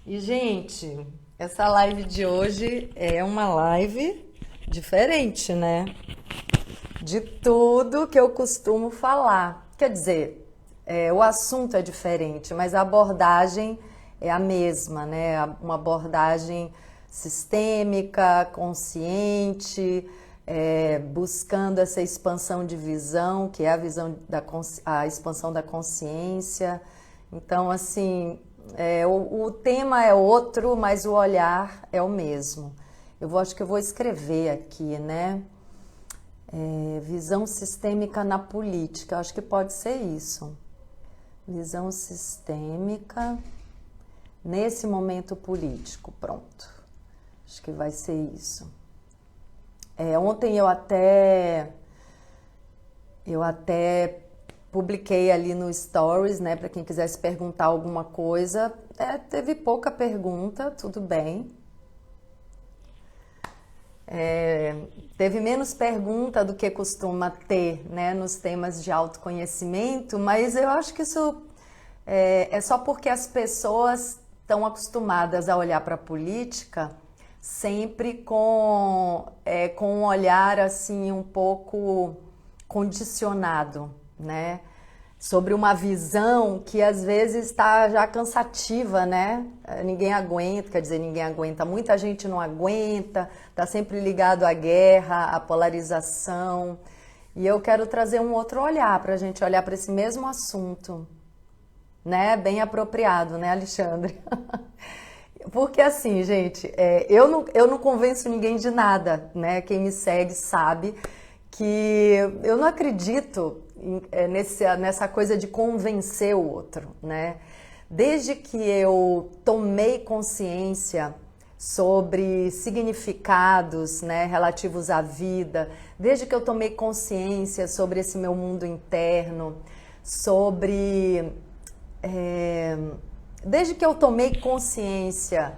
E, gente, essa live de hoje é uma live diferente, né? De tudo que eu costumo falar. Quer dizer, o assunto é diferente, mas a abordagem é a mesma, né? Uma abordagem sistêmica, consciente, buscando essa expansão de visão, que é a visão a expansão da consciência. Então, assim, o tema é outro, mas o olhar é o mesmo. Acho que eu vou escrever aqui, né? Visão sistêmica na política. Eu acho que pode ser isso. Visão sistêmica nesse momento político. Pronto. Acho que vai ser isso. Ontem eu até publiquei ali no Stories, né, para quem quisesse perguntar alguma coisa. Teve pouca pergunta, tudo bem. Teve menos pergunta do que costuma ter, né, nos temas de autoconhecimento, mas eu acho que isso é só porque as pessoas estão acostumadas a olhar para a política sempre com um olhar assim um pouco condicionado, né? Sobre uma visão que às vezes está já cansativa, né? Ninguém aguenta, quer dizer, ninguém aguenta, muita gente não aguenta, está sempre ligado à guerra, à polarização. E eu quero trazer um outro olhar para a gente olhar para esse mesmo assunto, né? Bem apropriado, né, Alexandre? Porque assim, gente, eu não convenço ninguém de nada, né? Quem me segue sabe que eu não acredito nessa coisa de convencer o outro, né? Desde que eu tomei consciência sobre significados, né, relativos à vida, desde que eu tomei consciência sobre esse meu mundo interno, desde que eu tomei consciência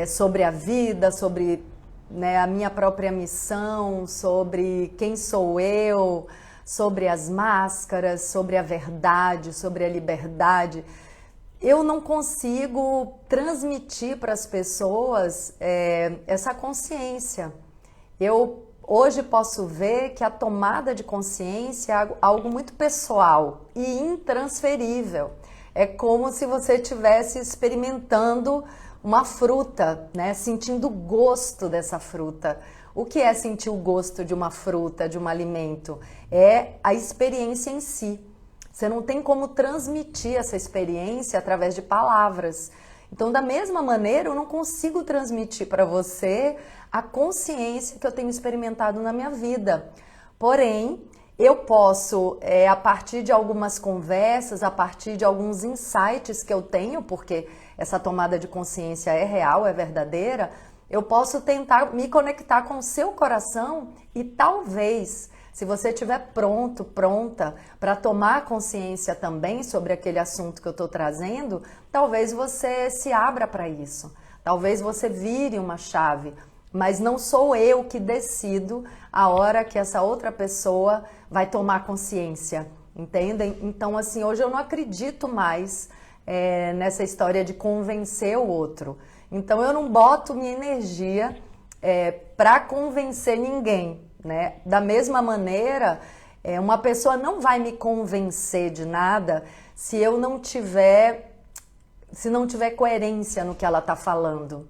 sobre a vida, sobre, né, a minha própria missão, sobre quem sou eu, sobre as máscaras, sobre a verdade, sobre a liberdade, eu não consigo transmitir para as pessoas essa consciência. Eu hoje posso ver que a tomada de consciência é algo muito pessoal e intransferível. É como se você estivesse experimentando uma fruta, né? Sentindo o gosto dessa fruta. O que é sentir o gosto de uma fruta, de um alimento? É a experiência em si. Você não tem como transmitir essa experiência através de palavras. Então, da mesma maneira, eu não consigo transmitir para você a consciência que eu tenho experimentado na minha vida. Porém, eu posso, a partir de algumas conversas, a partir de alguns insights que eu tenho, porque essa tomada de consciência é real, é verdadeira, eu posso tentar me conectar com o seu coração e talvez, se você estiver pronto, pronta para tomar consciência também sobre aquele assunto que eu estou trazendo, talvez você se abra para isso. Talvez você vire uma chave, mas não sou eu que decido a hora que essa outra pessoa vai tomar consciência, entendem? Então, assim, hoje eu não acredito mais nessa história de convencer o outro. Então, eu não boto minha energia para convencer ninguém, né? Da mesma maneira, uma pessoa não vai me convencer de nada se não tiver coerência no que ela está falando.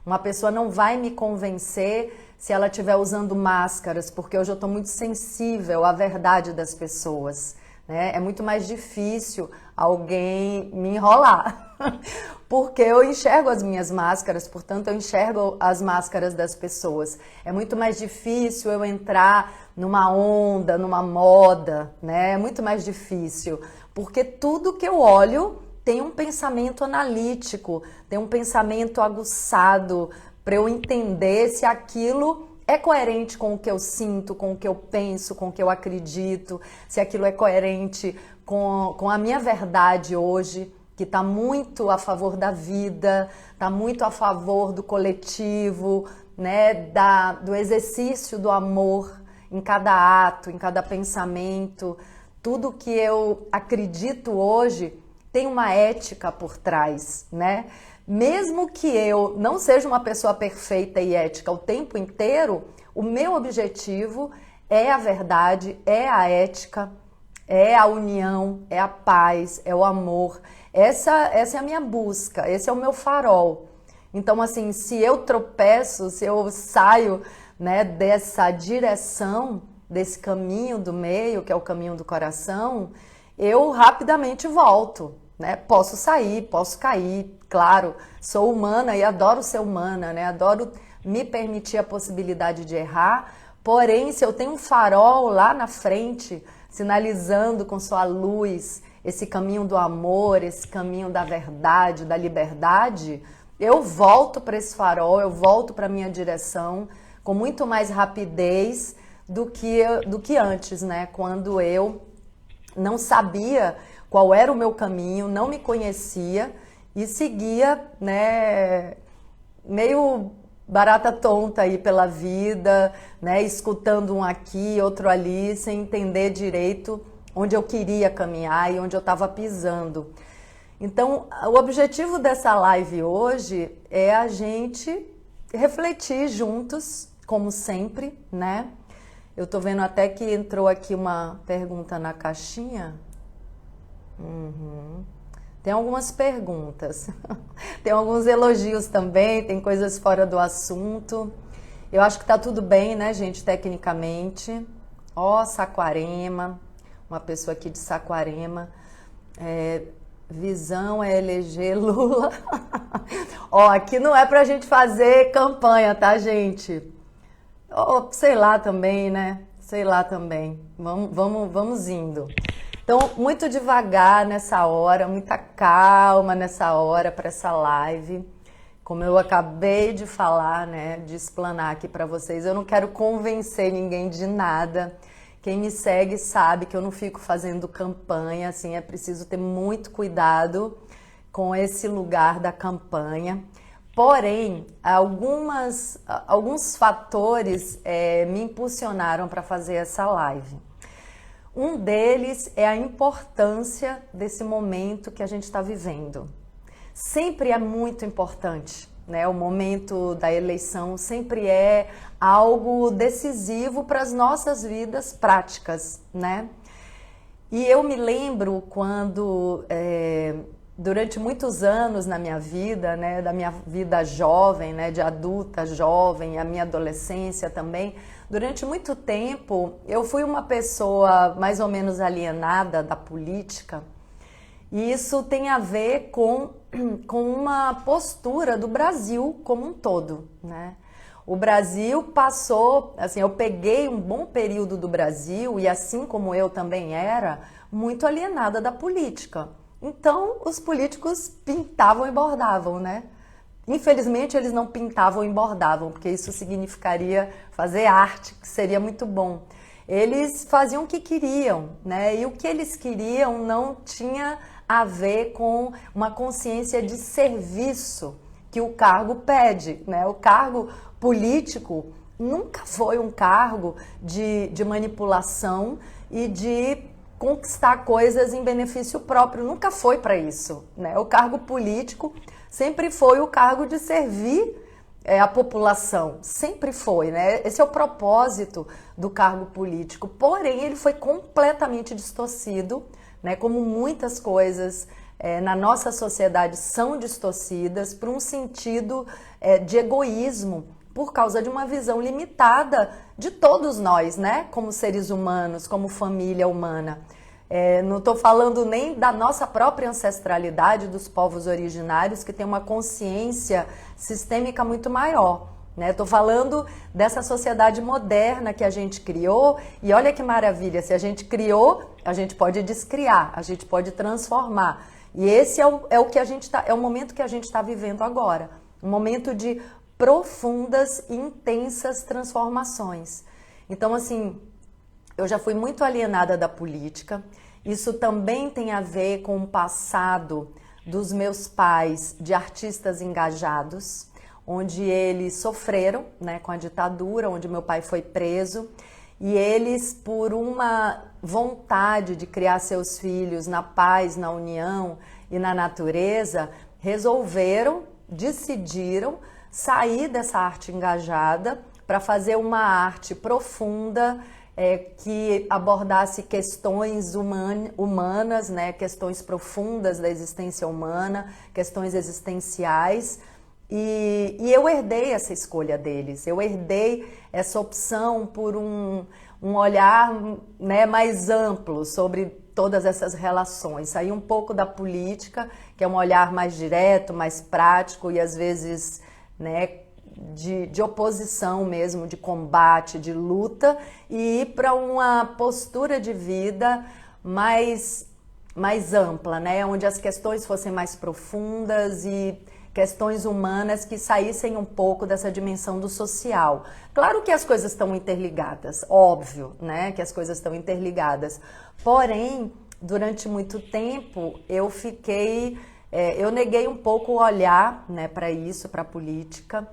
Uma pessoa não vai me convencer se ela estiver usando máscaras, porque hoje eu estou muito sensível à verdade das pessoas, né? É muito mais difícil alguém me enrolar, porque eu enxergo as minhas máscaras, portanto eu enxergo as máscaras das pessoas. É muito mais difícil eu entrar numa onda, numa moda, né? É muito mais difícil, porque tudo que eu olho tem um pensamento analítico, tem um pensamento aguçado para eu entender se aquilo é coerente com o que eu sinto, com o que eu penso, com o que eu acredito, se aquilo é coerente com a minha verdade hoje, que está muito a favor da vida, está muito a favor do coletivo, né, do exercício do amor em cada ato, em cada pensamento. Tudo que eu acredito hoje tem uma ética por trás, né? Mesmo que eu não seja uma pessoa perfeita e ética o tempo inteiro, o meu objetivo é a verdade, é a ética, é a união, é a paz, é o amor. Essa é a minha busca, esse é o meu farol. Então, assim, se eu tropeço, se eu saio, né, dessa direção, desse caminho do meio, que é o caminho do coração, eu rapidamente volto, né? Posso sair, posso cair, claro, sou humana e adoro ser humana, né? Adoro me permitir a possibilidade de errar, porém, se eu tenho um farol lá na frente, sinalizando com sua luz esse caminho do amor, esse caminho da verdade, da liberdade, eu volto para esse farol, eu volto para a minha direção com muito mais rapidez do que antes, né? Quando eu não sabia qual era o meu caminho, não me conhecia e seguia, né, meio barata tonta aí pela vida, né, escutando um aqui, outro ali, sem entender direito onde eu queria caminhar e onde eu estava pisando. Então, o objetivo dessa live hoje é a gente refletir juntos, como sempre, né? Eu tô vendo até que entrou aqui uma pergunta na caixinha. Tem algumas perguntas, tem alguns elogios também, tem coisas fora do assunto. Eu acho que tá tudo bem, né, gente, tecnicamente. Ó, Saquarema, uma pessoa aqui de Saquarema. Visão é eleger Lula. Ó, aqui não é pra gente fazer campanha, tá, gente? Ó, sei lá também, né? Sei lá também. Vamos indo. Então, muito devagar nessa hora, muita calma nessa hora para essa live. Como eu acabei de falar, né, de explanar aqui para vocês, eu não quero convencer ninguém de nada. Quem me segue sabe que eu não fico fazendo campanha, assim, é preciso ter muito cuidado com esse lugar da campanha. Porém, alguns fatores me impulsionaram para fazer essa live. Um deles é a importância desse momento que a gente está vivendo. Sempre é muito importante, né? O momento da eleição sempre é algo decisivo para as nossas vidas práticas, né? E eu me lembro quando, durante muitos anos na minha vida, né, da minha vida jovem, né, de adulta jovem, a minha adolescência também, durante muito tempo eu fui uma pessoa mais ou menos alienada da política. E isso tem a ver com uma postura do Brasil como um todo, né? O Brasil passou, assim, eu peguei um bom período do Brasil e assim como eu também era, muito alienada da política. Então, os políticos pintavam e bordavam, né? Infelizmente, eles não pintavam e bordavam, porque isso significaria fazer arte, que seria muito bom. Eles faziam o que queriam, né? E o que eles queriam não tinha a ver com uma consciência de serviço que o cargo pede, né? O cargo político nunca foi um cargo de manipulação e de conquistar coisas em benefício próprio, nunca foi para isso, né? O cargo político sempre foi o cargo de servir a população, sempre foi, né? Esse é o propósito do cargo político, porém ele foi completamente distorcido, né? Como muitas coisas na nossa sociedade são distorcidas por um sentido de egoísmo, por causa de uma visão limitada de todos nós, né? Como seres humanos, como família humana. Não estou falando nem da nossa própria ancestralidade, dos povos originários, que tem uma consciência sistêmica muito maior, né? Estou falando dessa sociedade moderna que a gente criou, e olha que maravilha, se a gente criou, a gente pode descriar, a gente pode transformar. E esse é o que a gente é o momento que a gente está vivendo agora, um momento de profundas e intensas transformações. Então, assim, eu já fui muito alienada da política. Isso também tem a ver com o passado dos meus pais de artistas engajados, onde eles sofreram, né, com a ditadura, onde meu pai foi preso. E eles, por uma vontade de criar seus filhos na paz, na união e na natureza, resolveram, decidiram sair dessa arte engajada para fazer uma arte profunda, que abordasse questões humanas, né, questões profundas da existência humana, questões existenciais. E eu herdei essa escolha deles, eu herdei essa opção por um olhar, né, mais amplo sobre todas essas relações. Sair um pouco da política, que é um olhar mais direto, mais prático e às vezes, né, de oposição mesmo, de combate, de luta, e ir para uma postura de vida mais ampla, né? Onde as questões fossem mais profundas e questões humanas que saíssem um pouco dessa dimensão do social. Claro que as coisas estão interligadas, óbvio, né? Que as coisas estão interligadas. Porém, durante muito tempo, eu neguei um pouco o olhar, né, para isso, para a política.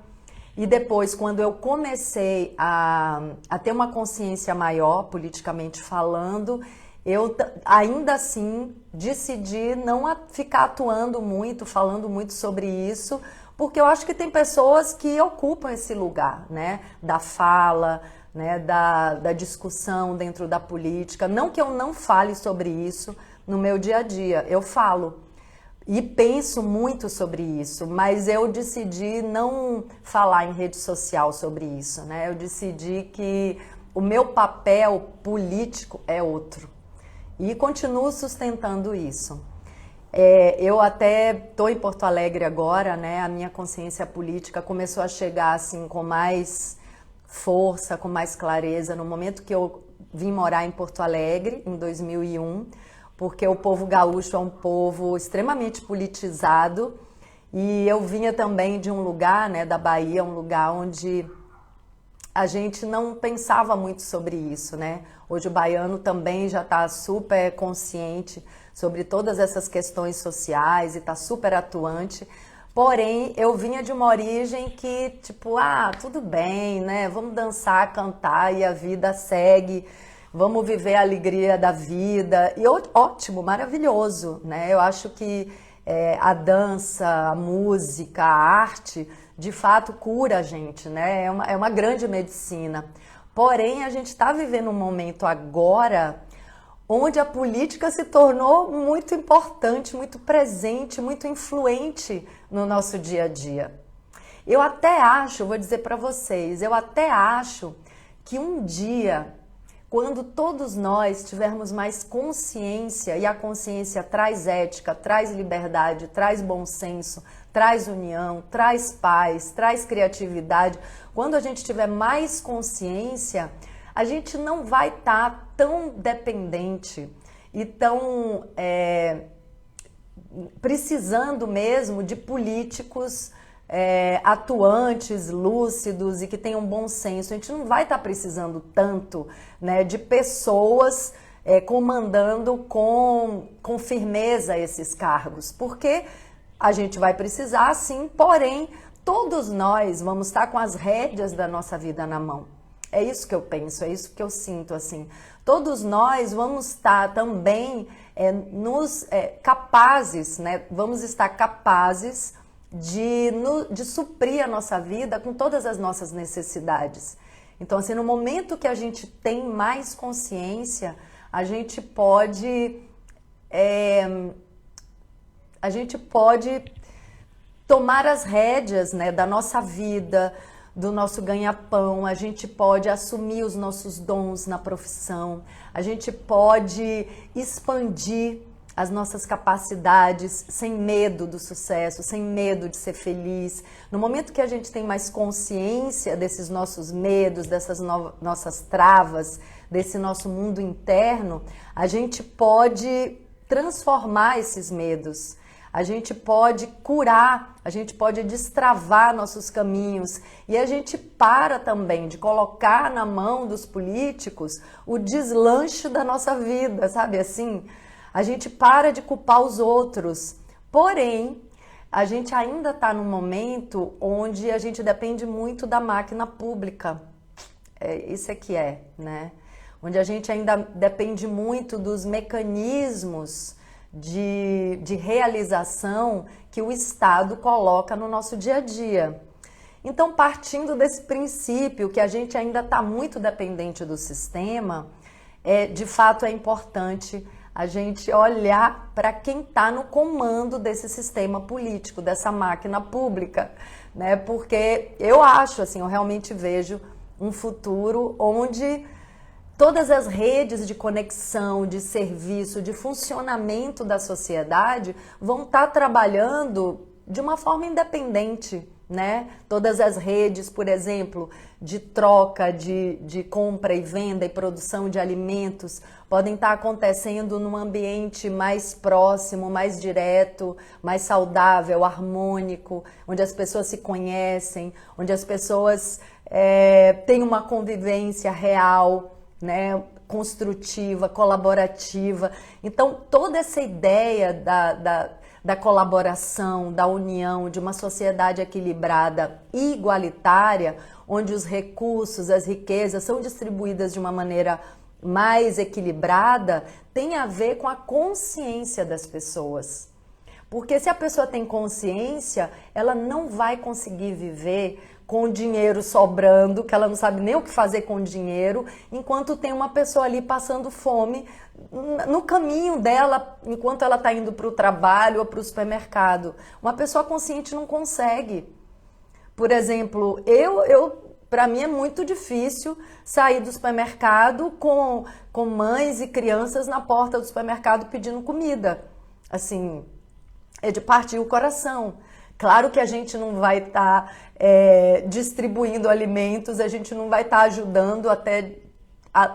E depois, quando eu comecei a ter uma consciência maior, politicamente falando, eu ainda assim decidi não ficar atuando muito, falando muito sobre isso, porque eu acho que tem pessoas que ocupam esse lugar, né, da fala, né, da discussão dentro da política. Não que eu não fale sobre isso no meu dia a dia, eu falo. E penso muito sobre isso, mas eu decidi não falar em rede social sobre isso, né? Eu decidi que o meu papel político é outro. E continuo sustentando isso. Eu até estou em Porto Alegre agora, né? A minha consciência política começou a chegar assim com mais força, com mais clareza no momento que eu vim morar em Porto Alegre, em 2001, porque o povo gaúcho é um povo extremamente politizado e eu vinha também de um lugar, né, da Bahia, um lugar onde a gente não pensava muito sobre isso, né? Hoje o baiano também já está super consciente sobre todas essas questões sociais e está super atuante. Porém, eu vinha de uma origem que, tipo, tudo bem, né? Vamos dançar, cantar e a vida segue. Vamos viver a alegria da vida. E ótimo, maravilhoso, né? Eu acho que a dança, a música, a arte, de fato, cura a gente, né? É uma grande medicina. Porém, a gente está vivendo um momento agora onde a política se tornou muito importante, muito presente, muito influente no nosso dia a dia. Eu até acho, vou dizer para vocês, eu até acho que um dia, quando todos nós tivermos mais consciência, e a consciência traz ética, traz liberdade, traz bom senso, traz união, traz paz, traz criatividade, quando a gente tiver mais consciência, a gente não vai estar tão dependente e tão precisando mesmo de políticos atuantes, lúcidos e que tenham bom senso. A gente não vai estar precisando tanto, né, de pessoas comandando com firmeza esses cargos, porque a gente vai precisar sim, porém todos nós vamos estar com as rédeas da nossa vida na mão. É isso que eu penso, é isso que eu sinto, assim. Todos nós vamos estar também capazes, né? Vamos estar capazes de suprir a nossa vida com todas as nossas necessidades. Então, assim, no momento que a gente tem mais consciência, a gente pode tomar as rédeas, né, da nossa vida, do nosso ganha-pão, a gente pode assumir os nossos dons na profissão, a gente pode expandir as nossas capacidades sem medo do sucesso, sem medo de ser feliz. No momento que a gente tem mais consciência desses nossos medos, dessas nossas travas, desse nosso mundo interno, a gente pode transformar esses medos. A gente pode curar, a gente pode destravar nossos caminhos e a gente para também de colocar na mão dos políticos o deslanche da nossa vida, sabe assim? A gente para de culpar os outros, porém, a gente ainda está num momento onde a gente depende muito da máquina pública, isso é que né? Onde a gente ainda depende muito dos mecanismos de realização que o Estado coloca no nosso dia a dia. Então, partindo desse princípio que a gente ainda está muito dependente do sistema, de fato é importante a gente olhar para quem está no comando desse sistema político, dessa máquina pública, né? Porque eu acho, assim, eu realmente vejo um futuro onde todas as redes de conexão, de serviço, de funcionamento da sociedade vão estar trabalhando de uma forma independente, né? Todas as redes, por exemplo, de troca, de compra e venda e produção de alimentos podem estar acontecendo num ambiente mais próximo, mais direto, mais saudável, harmônico, onde as pessoas se conhecem, onde as pessoas têm uma convivência real, né? Construtiva, colaborativa. Então, toda essa ideia da colaboração, da união, de uma sociedade equilibrada e igualitária, onde os recursos, as riquezas são distribuídas de uma maneira mais equilibrada, tem a ver com a consciência das pessoas. Porque se a pessoa tem consciência, ela não vai conseguir viver com dinheiro sobrando, que ela não sabe nem o que fazer com o dinheiro, enquanto tem uma pessoa ali passando fome no caminho dela, enquanto ela está indo para o trabalho ou para o supermercado. Uma pessoa consciente não consegue. Por exemplo, para mim é muito difícil sair do supermercado com mães e crianças na porta do supermercado pedindo comida. Assim, é de partir o coração. Claro que a gente não vai estar distribuindo alimentos, a gente não vai estar ajudando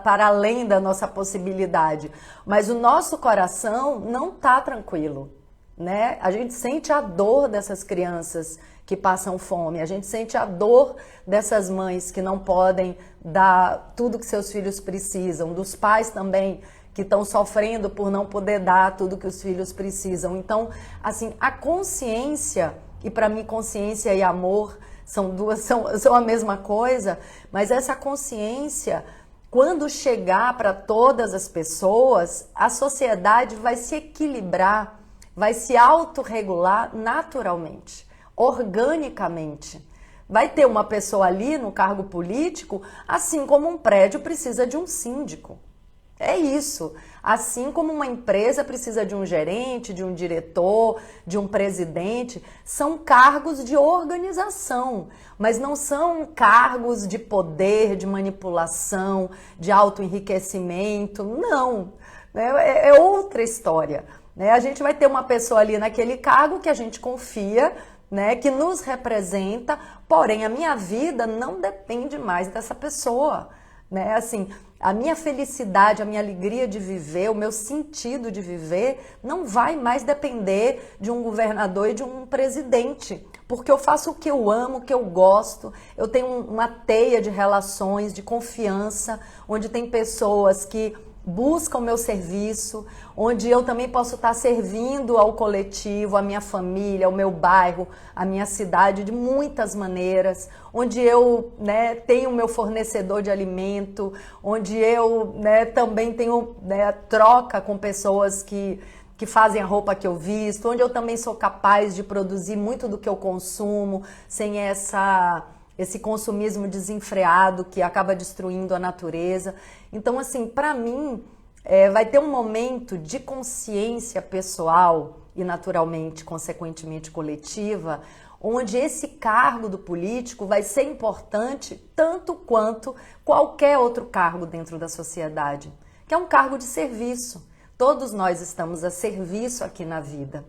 para além da nossa possibilidade, mas o nosso coração não está tranquilo, né? A gente sente a dor dessas crianças que passam fome, a gente sente a dor dessas mães que não podem dar tudo que seus filhos precisam, dos pais também que estão sofrendo por não poder dar tudo que os filhos precisam. Então, assim, a consciência, e para mim consciência e amor são a mesma coisa, mas essa consciência, quando chegar para todas as pessoas, a sociedade vai se equilibrar, vai se autorregular naturalmente, organicamente. Vai ter uma pessoa ali no cargo político, assim como um prédio precisa de um síndico. É isso. Assim como uma empresa precisa de um gerente, de um diretor, de um presidente, são cargos de organização, mas não são cargos de poder, de manipulação, de autoenriquecimento, não. É outra história. A gente vai ter uma pessoa ali naquele cargo que a gente confia, né, que nos representa, porém a minha vida não depende mais dessa pessoa. Né? Assim, a minha felicidade, a minha alegria de viver, o meu sentido de viver não vai mais depender de um governador e de um presidente, porque eu faço o que eu amo, o que eu gosto, eu tenho uma teia de relações, de confiança, onde tem pessoas que buscam o meu serviço, onde eu também posso estar servindo ao coletivo, à minha família, ao meu bairro, à minha cidade de muitas maneiras, onde eu, né, tenho o meu fornecedor de alimento, onde eu, né, também tenho, né, troca com pessoas que fazem a roupa que eu visto, onde eu também sou capaz de produzir muito do que eu consumo, sem esse consumismo desenfreado que acaba destruindo a natureza. Então, assim, para mim, vai ter um momento de consciência pessoal e, naturalmente, consequentemente, coletiva, onde esse cargo do político vai ser importante tanto quanto qualquer outro cargo dentro da sociedade, que é um cargo de serviço. Todos nós estamos a serviço aqui na vida.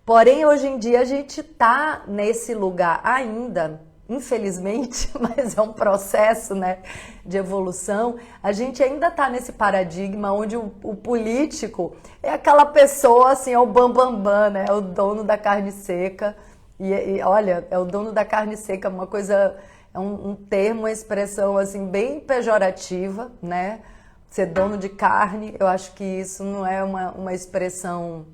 Porém, hoje em dia, a gente está nesse lugar ainda, infelizmente, mas é um processo, né, de evolução, a gente ainda está nesse paradigma onde o político é aquela pessoa, assim, é o bambambam, né, é o dono da carne seca, e olha, é o dono da carne seca, uma coisa, é um termo, uma expressão, assim, bem pejorativa, né, ser dono de carne, eu acho que isso não é uma expressão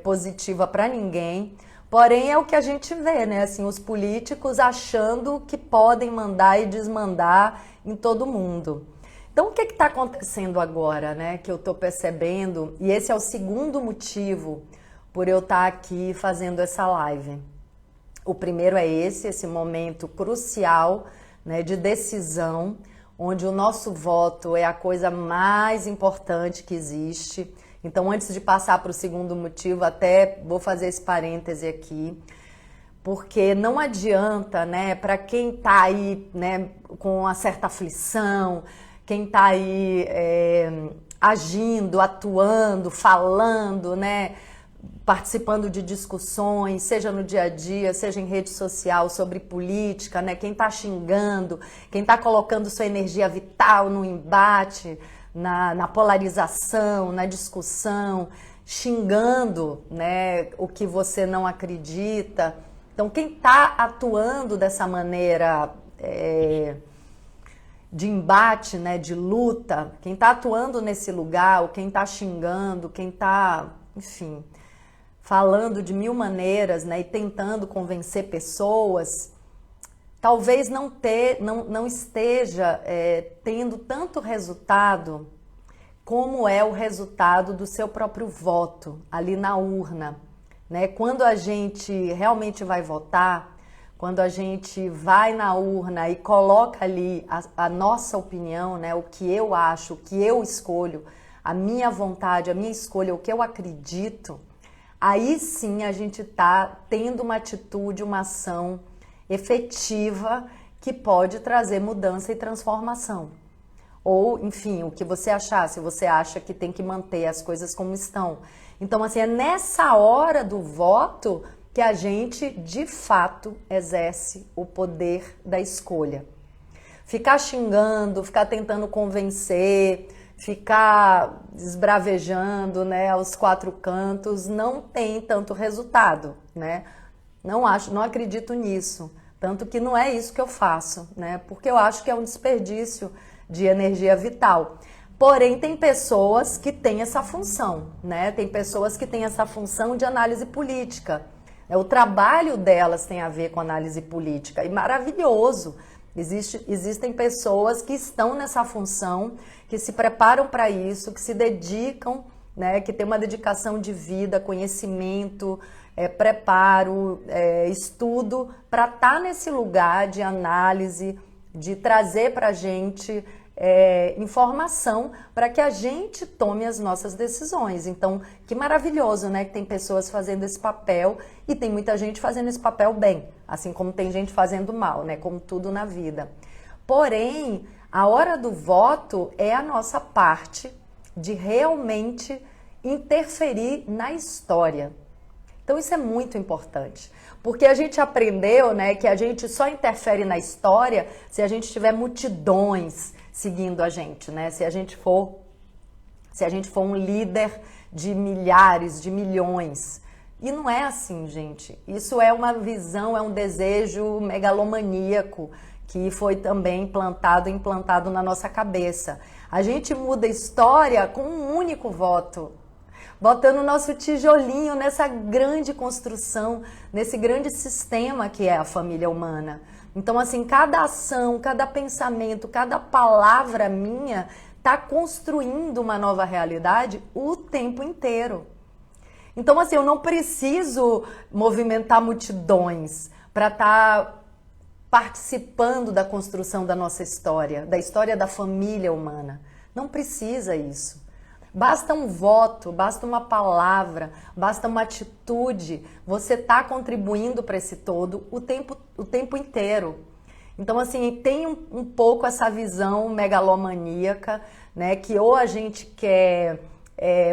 positiva para ninguém. Porém, é o que a gente vê, né? Assim, os políticos achando que podem mandar e desmandar em todo mundo. Então, o que está acontecendo agora, né? Que eu estou percebendo, e esse é o segundo motivo por eu estar aqui fazendo essa live. O primeiro é esse momento crucial, né, de decisão, onde o nosso voto é a coisa mais importante que existe. Então, antes de passar para o segundo motivo, até vou fazer esse parêntese aqui, porque não adianta, né, para quem está aí, né, com uma certa aflição, quem está aí agindo, atuando, falando, né, participando de discussões, seja no dia a dia, seja em rede social, sobre política, né, quem está xingando, quem está colocando sua energia vital no embate, na polarização, na discussão, xingando, né, o que você não acredita. Então, quem está atuando dessa maneira de embate, né, de luta, quem está atuando nesse lugar, ou quem está xingando, quem está, enfim, falando de mil maneiras, né, e tentando convencer pessoas, talvez não esteja tendo tanto resultado como é o resultado do seu próprio voto ali na urna, né? Quando a gente realmente vai votar, quando a gente vai na urna e coloca ali a nossa opinião, né? O que eu acho, o que eu escolho, a minha vontade, a minha escolha, o que eu acredito, aí sim a gente está tendo uma atitude, uma ação efetiva que pode trazer mudança e transformação. Ou, enfim, o que você achar, se você acha que tem que manter as coisas como estão. Então, assim, é nessa hora do voto que a gente, de fato, exerce o poder da escolha. Ficar xingando, ficar tentando convencer, ficar esbravejando, né, aos quatro cantos, não tem tanto resultado, né? Não acredito nisso. Tanto que não é isso que eu faço, né? Porque eu acho que é um desperdício de energia vital. Porém, tem pessoas que têm essa função, né? Tem pessoas que têm essa função de análise política. O trabalho delas tem a ver com análise política. E maravilhoso! Existem pessoas que estão nessa função, que se preparam para isso, que se dedicam, né? Que têm uma dedicação de vida, conhecimento, preparo, estudo, para estar nesse lugar de análise, de trazer para a gente informação para que a gente tome as nossas decisões. Então, que maravilhoso, né? Que tem pessoas fazendo esse papel e tem muita gente fazendo esse papel bem, assim como tem gente fazendo mal, né? Como tudo na vida. Porém, a hora do voto é a nossa parte de realmente interferir na história. Então isso é muito importante, porque a gente aprendeu, né, que a gente só interfere na história se a gente tiver multidões seguindo a gente, né? Se a gente for um líder de milhares, de milhões. E não é assim, gente. Isso é uma visão, é um desejo megalomaníaco que foi também implantado na nossa cabeça. A gente muda a história com um único voto, botando o nosso tijolinho nessa grande construção, nesse grande sistema que é a família humana. Então, assim, cada ação, cada pensamento, cada palavra minha está construindo uma nova realidade o tempo inteiro. Então, assim, eu não preciso movimentar multidões para estar participando da construção da nossa história, da história da família humana. Não precisa isso. Basta um voto, basta uma palavra, basta uma atitude. Você está contribuindo para esse todo o tempo inteiro. Então, assim, tem um pouco essa visão megalomaníaca, né? Que ou a gente quer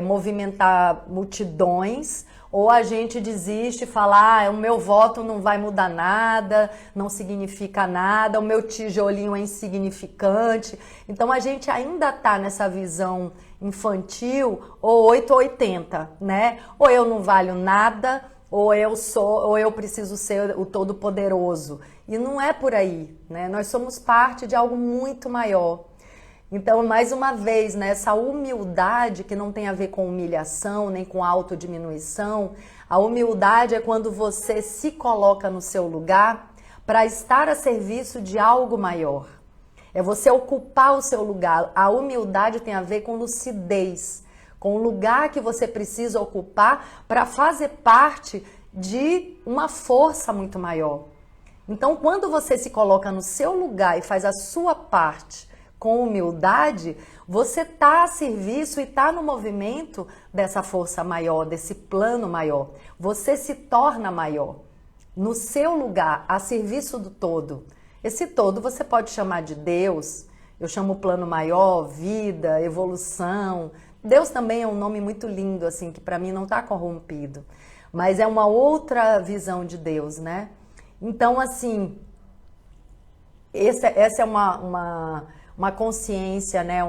movimentar multidões, ou a gente desiste e fala, o meu voto não vai mudar nada, não significa nada, o meu tijolinho é insignificante. Então a gente ainda está nessa visão infantil, ou 8 ou 80, né? Ou eu não valho nada, ou eu preciso ser o todo-poderoso. E não é por aí, né? Nós somos parte de algo muito maior. Então, mais uma vez, né, essa humildade que não tem a ver com humilhação, nem com autodiminuição. A humildade é quando você se coloca no seu lugar para estar a serviço de algo maior. É você ocupar o seu lugar. A humildade tem a ver com lucidez, com o lugar que você precisa ocupar para fazer parte de uma força muito maior. Então, quando você se coloca no seu lugar e faz a sua parte com humildade, você está a serviço e está no movimento dessa força maior, desse plano maior. Você se torna maior no seu lugar, a serviço do todo. Esse todo você pode chamar de Deus, eu chamo plano maior, vida, evolução. Deus também é um nome muito lindo, assim, que para mim não está corrompido. Mas é uma outra visão de Deus, né? Então, assim, essa é uma consciência, né?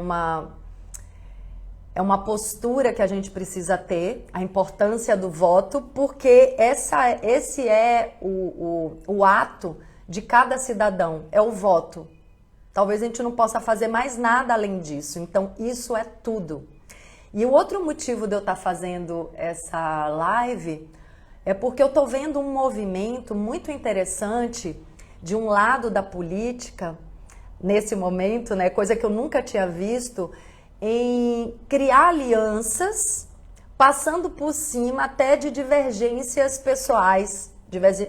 É uma postura que a gente precisa ter, a importância do voto, porque esse é o ato de cada cidadão, é o voto. Talvez a gente não possa fazer mais nada além disso, então isso é tudo. E o outro motivo de eu estar fazendo essa live é porque eu estou vendo um movimento muito interessante de um lado da política, nesse momento, né, coisa que eu nunca tinha visto, em criar alianças, passando por cima até de divergências pessoais,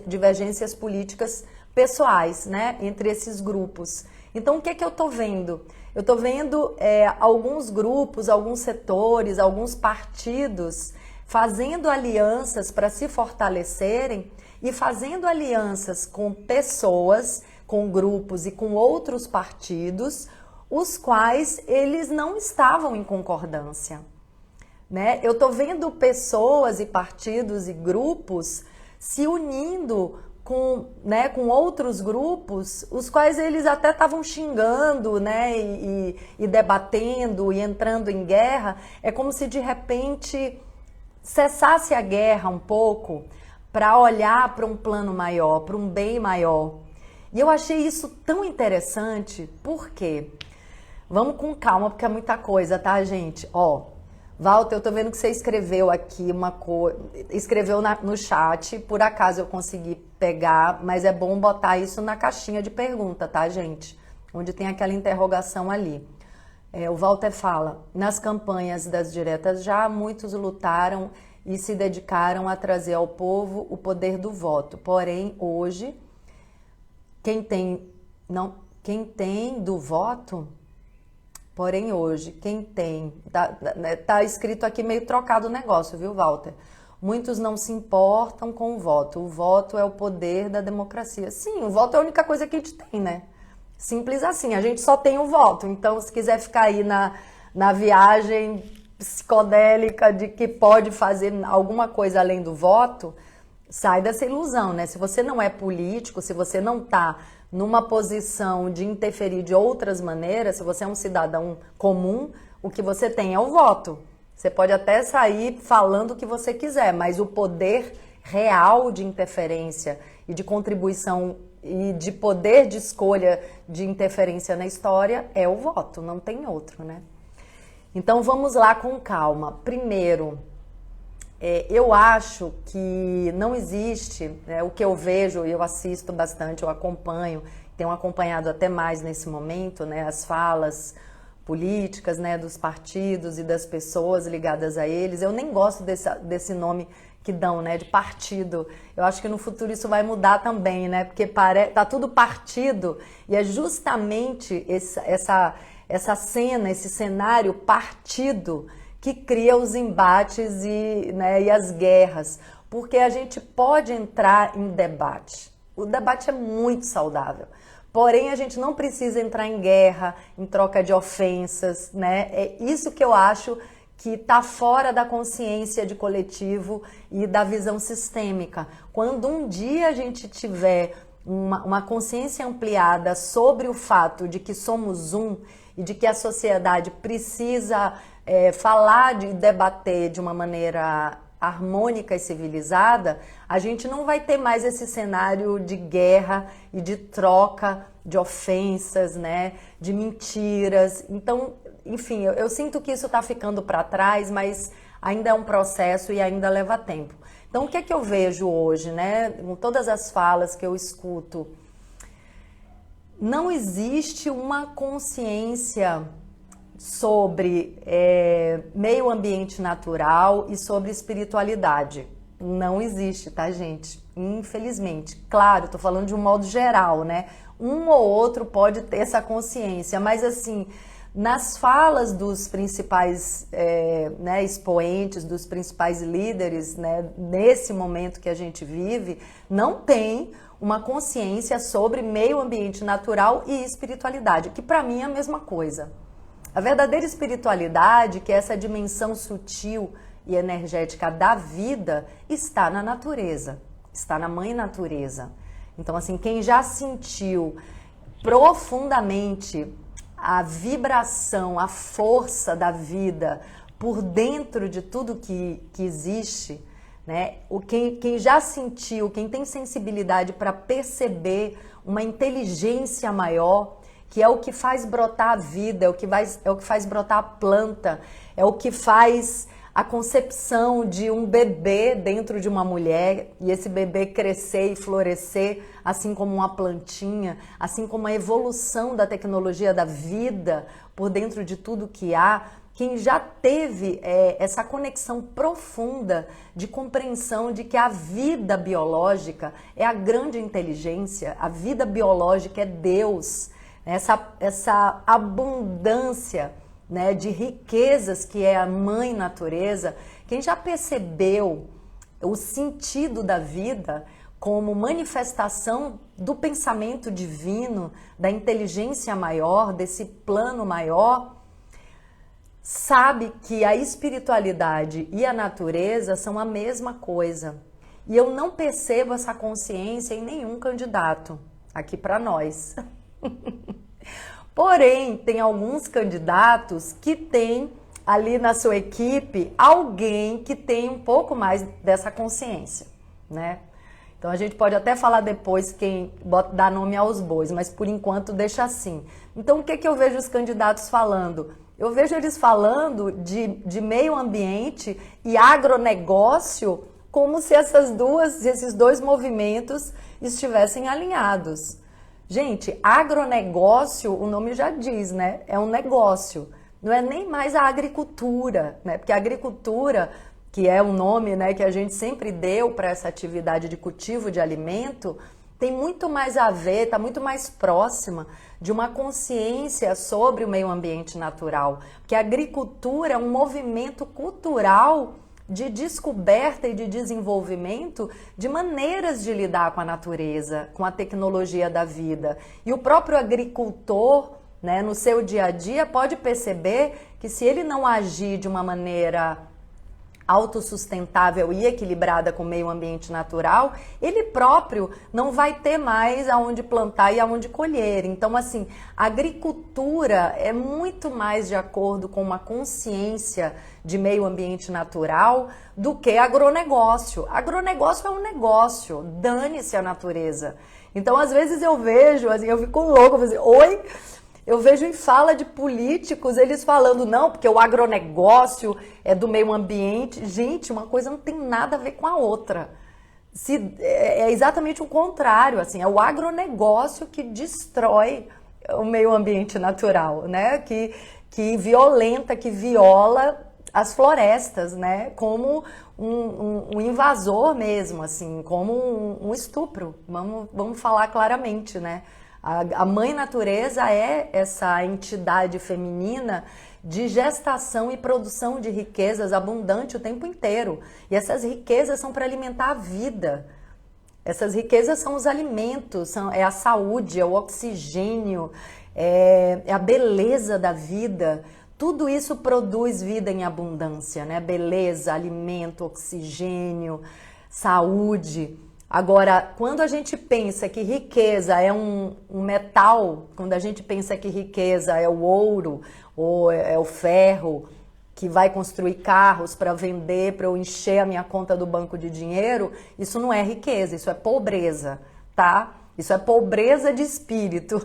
divergências políticas pessoais, né, entre esses grupos. Então, o que eu estou vendo? Eu estou vendo alguns grupos, alguns setores, alguns partidos fazendo alianças para se fortalecerem e fazendo alianças com pessoas, com grupos e com outros partidos, os quais eles não estavam em concordância, né? Eu estou vendo pessoas e partidos e grupos se unindo com outros grupos, os quais eles até estavam xingando, né, e debatendo e entrando em guerra. É como se de repente cessasse a guerra um pouco para olhar para um plano maior, para um bem maior. E eu achei isso tão interessante, por quê? Vamos com calma, porque é muita coisa, tá, gente? Ó, Walter, eu tô vendo que você escreveu aqui uma coisa, escreveu no chat, por acaso eu consegui pegar, mas é bom botar isso na caixinha de pergunta, tá, gente? Onde tem aquela interrogação ali. O Walter fala, nas campanhas das diretas já, muitos lutaram e se dedicaram a trazer ao povo o poder do voto. Porém, hoje, quem tem do voto... Porém, hoje, quem tem... Tá escrito aqui meio trocado o negócio, viu, Walter? Muitos não se importam com o voto. O voto é o poder da democracia. Sim, o voto é a única coisa que a gente tem, né? Simples assim, a gente só tem o voto. Então, se quiser ficar aí na viagem psicodélica de que pode fazer alguma coisa além do voto, sai dessa ilusão, né? Se você não é político, se você não tá numa posição de interferir de outras maneiras, se você é um cidadão comum, o que você tem é o voto. Você pode até sair falando o que você quiser, mas o poder real de interferência e de contribuição e de poder de escolha de interferência na história é o voto, não tem outro, né? Então vamos lá com calma. Primeiro, eu acho que não existe, né, o que eu vejo, eu assisto bastante, eu acompanho, tenho acompanhado até mais nesse momento, né, as falas políticas, né, dos partidos e das pessoas ligadas a eles. Eu nem gosto desse nome que dão, né, de partido. Eu acho que no futuro isso vai mudar também, né, porque tá tudo partido e é justamente essa cena, esse cenário partido que cria os embates e as guerras, porque a gente pode entrar em debate. O debate é muito saudável, porém a gente não precisa entrar em guerra, em troca de ofensas, né? É isso que eu acho que está fora da consciência de coletivo e da visão sistêmica. Quando um dia a gente tiver uma consciência ampliada sobre o fato de que somos um e de que a sociedade precisa falar e debater de uma maneira harmônica e civilizada, a gente não vai ter mais esse cenário de guerra e de troca de ofensas, né, de mentiras. Então, enfim, eu sinto que isso está ficando para trás, mas ainda é um processo e ainda leva tempo. Então, o que é que eu vejo hoje, né, com todas as falas que eu escuto? não existe uma consciência sobre meio ambiente natural e sobre espiritualidade. Não existe, tá, gente? Infelizmente. Claro, tô falando de um modo geral, né? Um ou outro pode ter essa consciência, mas assim, nas falas dos principais expoentes, dos principais líderes, né, nesse momento que a gente vive, não tem uma consciência sobre meio ambiente natural e espiritualidade, que para mim é a mesma coisa. A verdadeira espiritualidade, que é essa dimensão sutil e energética da vida, está na natureza, está na mãe natureza. Então, assim, quem já sentiu profundamente a vibração, a força da vida por dentro de tudo que existe, né? Quem já sentiu, quem tem sensibilidade para perceber uma inteligência maior, que é o que faz brotar a vida, é o que faz brotar a planta, é o que faz a concepção de um bebê dentro de uma mulher e esse bebê crescer e florescer, assim como uma plantinha, assim como a evolução da tecnologia da vida por dentro de tudo que há. Quem já teve essa conexão profunda de compreensão de que a vida biológica é a grande inteligência, a vida biológica é Deus, essa abundância, né, de riquezas que é a mãe natureza, quem já percebeu o sentido da vida como manifestação do pensamento divino, da inteligência maior, desse plano maior, sabe que a espiritualidade e a natureza são a mesma coisa. E eu não percebo essa consciência em nenhum candidato aqui para nós. Porém, tem alguns candidatos que têm ali na sua equipe alguém que tem um pouco mais dessa consciência, né? Então a gente pode até falar depois quem dá nome aos bois, mas por enquanto deixa assim. Então o que eu vejo os candidatos falando? Eu vejo eles falando de meio ambiente e agronegócio como se esses dois movimentos estivessem alinhados. Gente, agronegócio, o nome já diz, né? É um negócio. Não é nem mais a agricultura, né? Porque a agricultura, que é o nome, né, que a gente sempre deu para essa atividade de cultivo de alimento, tem muito mais a ver, está muito mais próxima de uma consciência sobre o meio ambiente natural. Porque a agricultura é um movimento cultural de descoberta e de desenvolvimento de maneiras de lidar com a natureza, com a tecnologia da vida. E o próprio agricultor, né, no seu dia a dia, pode perceber que se ele não agir de uma maneira autossustentável e equilibrada com o meio ambiente natural, ele próprio não vai ter mais aonde plantar e aonde colher. Então, assim, a agricultura é muito mais de acordo com uma consciência de meio ambiente natural do que agronegócio. Agronegócio é um negócio, dane-se a natureza. Então, às vezes eu vejo, assim, eu fico louca, eu falo assim, oi... Eu vejo em fala de políticos, eles falando, não, porque o agronegócio é do meio ambiente. Gente, uma coisa não tem nada a ver com a outra. É exatamente o contrário, assim, é o agronegócio que destrói o meio ambiente natural, né? Que violenta, que viola as florestas, né? Como um invasor mesmo, assim, como um estupro. Vamos falar claramente, né? A mãe natureza é essa entidade feminina de gestação e produção de riquezas abundante o tempo inteiro. E essas riquezas são para alimentar a vida. Essas riquezas são os alimentos, é a saúde, é o oxigênio, é a beleza da vida. Tudo isso produz vida em abundância, né? Beleza, alimento, oxigênio, saúde. Agora, quando a gente pensa que riqueza é um metal, quando a gente pensa que riqueza é o ouro ou é o ferro que vai construir carros para vender, para eu encher a minha conta do banco de dinheiro, isso não é riqueza, isso é pobreza, tá? Isso é pobreza de espírito,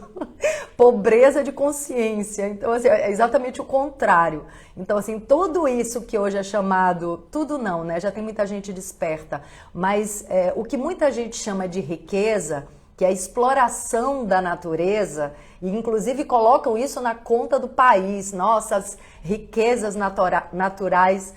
pobreza de consciência. Então, assim, é exatamente o contrário. Então, assim, tudo isso que hoje é chamado, tudo não, né? Já tem muita gente desperta, mas o que muita gente chama de riqueza, que é a exploração da natureza, e inclusive colocam isso na conta do país, nossas riquezas naturais,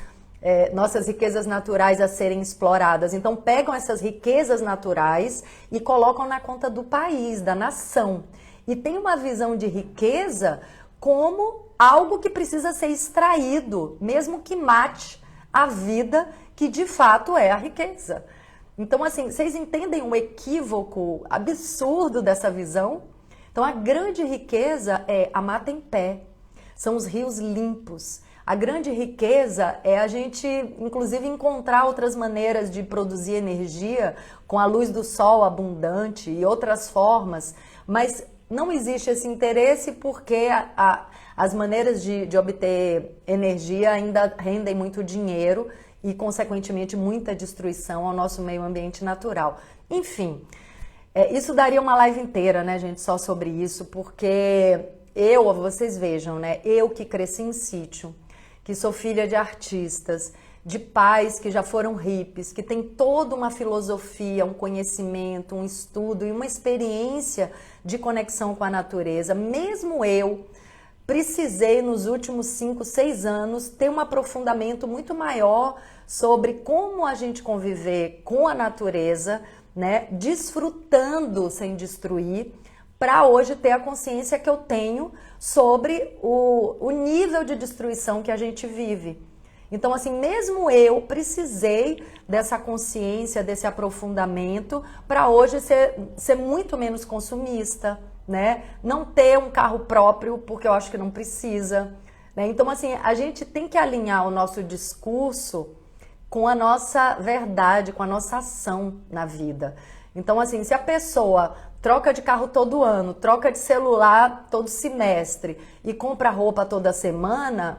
nossas riquezas naturais a serem exploradas. Então pegam essas riquezas naturais e colocam na conta do país, da nação. E tem uma visão de riqueza como algo que precisa ser extraído, mesmo que mate a vida que de fato é a riqueza. Então, assim, vocês entendem o equívoco absurdo dessa visão? Então, a grande riqueza é a mata em pé, são os rios limpos. A grande riqueza é a gente, inclusive, encontrar outras maneiras de produzir energia com a luz do sol abundante e outras formas, mas não existe esse interesse porque as maneiras de obter energia ainda rendem muito dinheiro e, consequentemente, muita destruição ao nosso meio ambiente natural. Enfim, isso daria uma live inteira, né, gente, só sobre isso, porque vocês vejam, né, eu que cresci em sítio, que sou filha de artistas, de pais que já foram hippies, que tem toda uma filosofia, um conhecimento, um estudo e uma experiência de conexão com a natureza. Mesmo eu precisei, nos últimos 5, 6 anos, ter um aprofundamento muito maior sobre como a gente conviver com a natureza, né, desfrutando sem destruir, para hoje ter a consciência que eu tenho sobre o nível de destruição que a gente vive. Então, assim, mesmo eu precisei dessa consciência, desse aprofundamento, para hoje ser muito menos consumista, né? Não ter um carro próprio, porque eu acho que não precisa, né? Então, assim, a gente tem que alinhar o nosso discurso com a nossa verdade, com a nossa ação na vida. Então, assim, se a pessoa troca de carro todo ano, troca de celular todo semestre e compra roupa toda semana,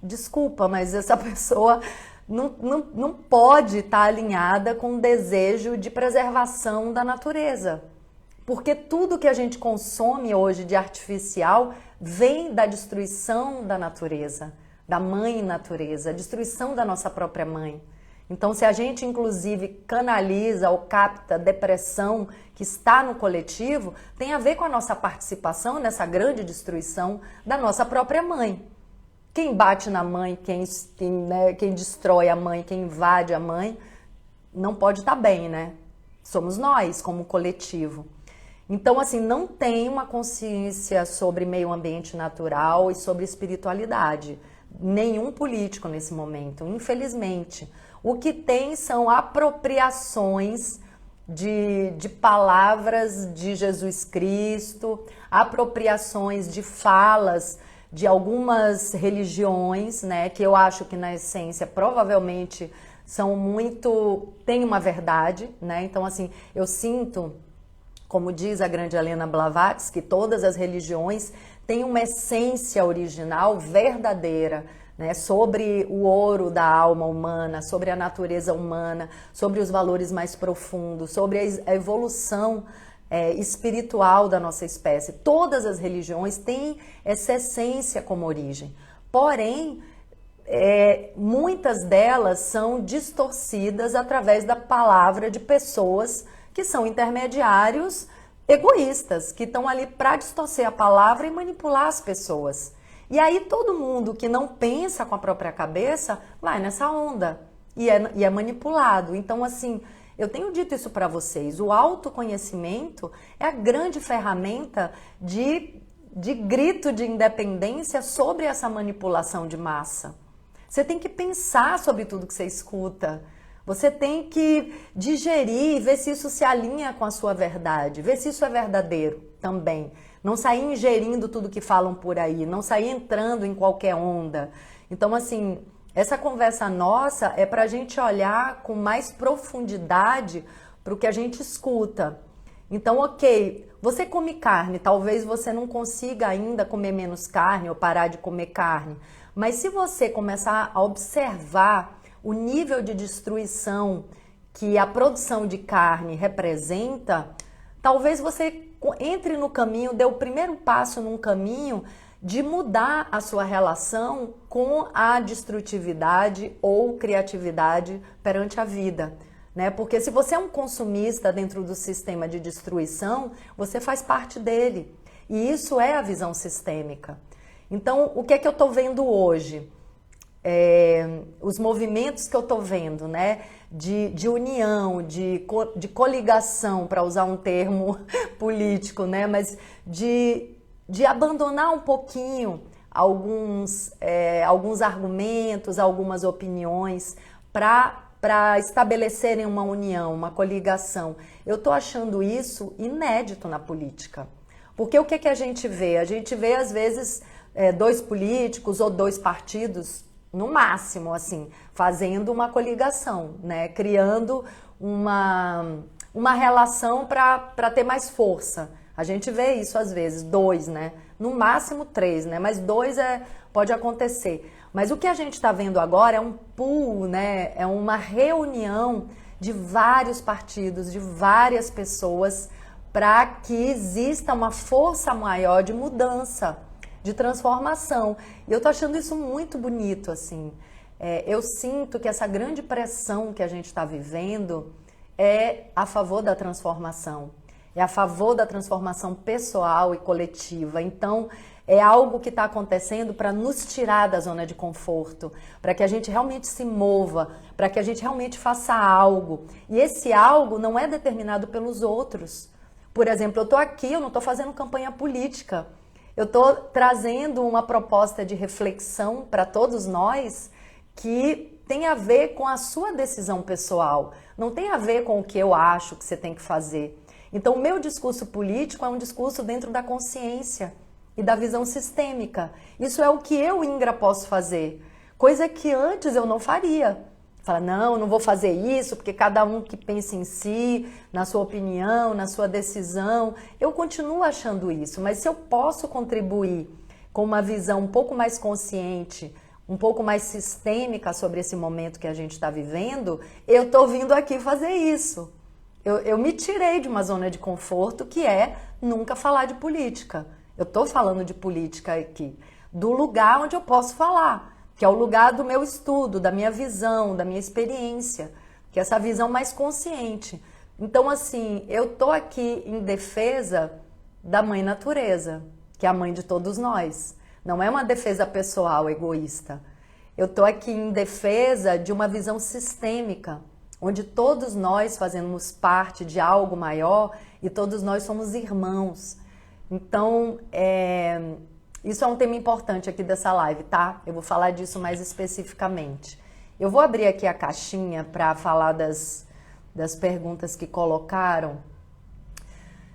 desculpa, mas essa pessoa não pode estar alinhada com o desejo de preservação da natureza. Porque tudo que a gente consome hoje de artificial vem da destruição da natureza, da mãe natureza, a destruição da nossa própria mãe. Então, se a gente, inclusive, canaliza ou capta depressão que está no coletivo, tem a ver com a nossa participação nessa grande destruição da nossa própria mãe. Quem bate na mãe, quem destrói a mãe, quem invade a mãe, não pode estar bem, né? Somos nós, como coletivo. Então, assim, não tem uma consciência sobre meio ambiente natural e sobre espiritualidade. Nenhum político nesse momento, infelizmente. O que tem são apropriações de palavras de Jesus Cristo, apropriações de falas de algumas religiões, né, que eu acho que na essência provavelmente tem uma verdade, né? Então, assim, eu sinto, como diz a grande Helena Blavatsky, que todas as religiões têm uma essência original verdadeira, né, sobre o ouro da alma humana, sobre a natureza humana, sobre os valores mais profundos, sobre a evolução espiritual da nossa espécie. Todas as religiões têm essa essência como origem. Porém, muitas delas são distorcidas através da palavra de pessoas que são intermediários egoístas, que estão ali para distorcer a palavra e manipular as pessoas. E aí todo mundo que não pensa com a própria cabeça vai nessa onda e é manipulado. Então, assim, eu tenho dito isso para vocês, o autoconhecimento é a grande ferramenta de grito de independência sobre essa manipulação de massa. Você tem que pensar sobre tudo que você escuta. Você tem que digerir, ver se isso se alinha com a sua verdade, ver se isso é verdadeiro também. Não sair ingerindo tudo que falam por aí, não sair entrando em qualquer onda. Então, assim, essa conversa nossa é para a gente olhar com mais profundidade para o que a gente escuta. Então, ok, você come carne, talvez você não consiga ainda comer menos carne ou parar de comer carne, mas se você começar a observar o nível de destruição que a produção de carne representa, talvez você entre no caminho, dê o primeiro passo num caminho de mudar a sua relação com a destrutividade ou criatividade perante a vida. né? Porque se você é um consumista dentro do sistema de destruição, você faz parte dele. E isso é a visão sistêmica. Então, o que é que eu estou vendo hoje? Os movimentos que eu estou vendo, né? De união, de coligação, para usar um termo político, né? Mas de abandonar um pouquinho alguns argumentos, algumas opiniões, para estabelecerem uma união, uma coligação. Eu estou achando isso inédito na política. Porque o que é que a gente vê? A gente vê, às vezes, dois políticos ou dois partidos, no máximo, assim, fazendo uma coligação, né? Criando uma relação para ter mais força. A gente vê isso às vezes, dois, né? No máximo três, né? Mas dois pode acontecer. Mas o que a gente está vendo agora é um pool, né? É uma reunião de vários partidos, de várias pessoas, para que exista uma força maior de mudança, de transformação. E eu tô achando isso muito bonito, assim. Eu sinto que essa grande pressão que a gente está vivendo é a favor da transformação. É a favor da transformação pessoal e coletiva. Então, é algo que está acontecendo para nos tirar da zona de conforto, para que a gente realmente se mova, para que a gente realmente faça algo. E esse algo não é determinado pelos outros. Por exemplo, eu estou aqui, eu não estou fazendo campanha política. Eu estou trazendo uma proposta de reflexão para todos nós que tem a ver com a sua decisão pessoal, não tem a ver com o que eu acho que você tem que fazer. Então, o meu discurso político é um discurso dentro da consciência e da visão sistêmica. Isso é o que eu, Ingra, posso fazer, coisa que antes eu não faria. Fala, não vou fazer isso, porque cada um que pensa em si, na sua opinião, na sua decisão. Eu continuo achando isso, mas se eu posso contribuir com uma visão um pouco mais consciente, um pouco mais sistêmica sobre esse momento que a gente está vivendo, eu estou vindo aqui fazer isso. Eu me tirei de uma zona de conforto que é nunca falar de política. Eu estou falando de política aqui, do lugar onde eu posso falar, que é o lugar do meu estudo, da minha visão, da minha experiência, que é essa visão mais consciente. Então, assim, eu tô aqui em defesa da mãe natureza, que é a mãe de todos nós. Não é uma defesa pessoal, egoísta. Eu tô aqui em defesa de uma visão sistêmica, onde todos nós fazemos parte de algo maior e todos nós somos irmãos. Então, isso é um tema importante aqui dessa live, tá? Eu vou falar disso mais especificamente. Eu vou abrir aqui a caixinha para falar das perguntas que colocaram.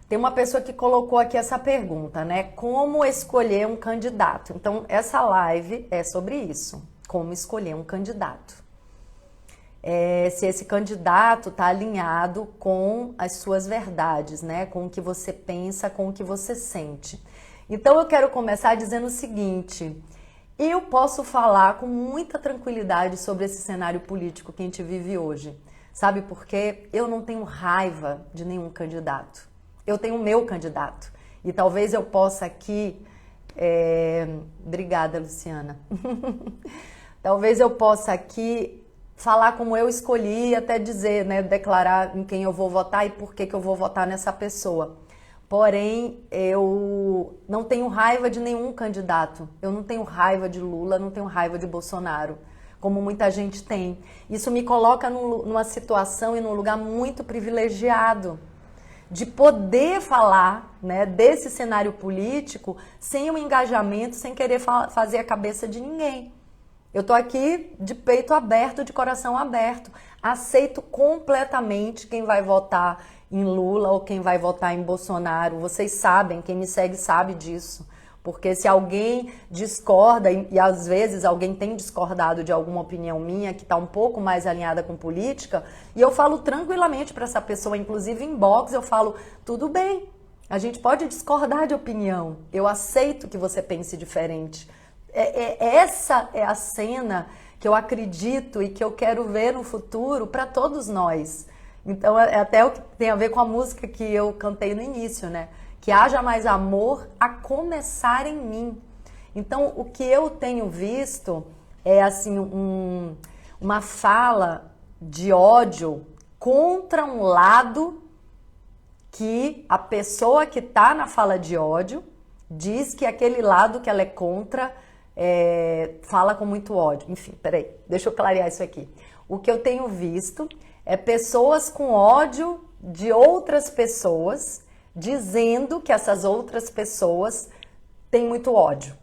Tem uma pessoa que colocou aqui essa pergunta, né? Como escolher um candidato? Então, essa live é sobre isso. Como escolher um candidato. Se esse candidato está alinhado com as suas verdades, né? Com o que você pensa, com o que você sente. Então, eu quero começar dizendo o seguinte: eu posso falar com muita tranquilidade sobre esse cenário político que a gente vive hoje. Sabe por quê? Eu não tenho raiva de nenhum candidato. Eu tenho o meu candidato. E talvez eu possa aqui... Obrigada, Luciana. Talvez eu possa aqui falar como eu escolhi e até dizer, né? Declarar em quem eu vou votar e por que eu vou votar nessa pessoa. Porém, eu não tenho raiva de nenhum candidato. Eu não tenho raiva de Lula, não tenho raiva de Bolsonaro, como muita gente tem. Isso me coloca numa situação e num lugar muito privilegiado de poder falar, né, desse cenário político sem um engajamento, sem querer fazer a cabeça de ninguém. Eu tô aqui de peito aberto, de coração aberto. Aceito completamente quem vai votar em Lula ou quem vai votar em Bolsonaro. Vocês sabem, quem me segue sabe disso. Porque se alguém discorda, e às vezes alguém tem discordado de alguma opinião minha que está um pouco mais alinhada com política, e eu falo tranquilamente para essa pessoa, inclusive em box, eu falo, tudo bem, a gente pode discordar de opinião, eu aceito que você pense diferente. Essa é a cena que eu acredito e que eu quero ver no futuro para todos nós. Então, é até o que tem a ver com a música que eu cantei no início, né? Que haja mais amor a começar em mim. Então, o que eu tenho visto é assim uma fala de ódio contra um lado que a pessoa que está na fala de ódio diz que aquele lado que ela é contra fala com muito ódio. Enfim, peraí, deixa eu clarear isso aqui. O que eu tenho visto é pessoas com ódio de outras pessoas dizendo que essas outras pessoas têm muito ódio.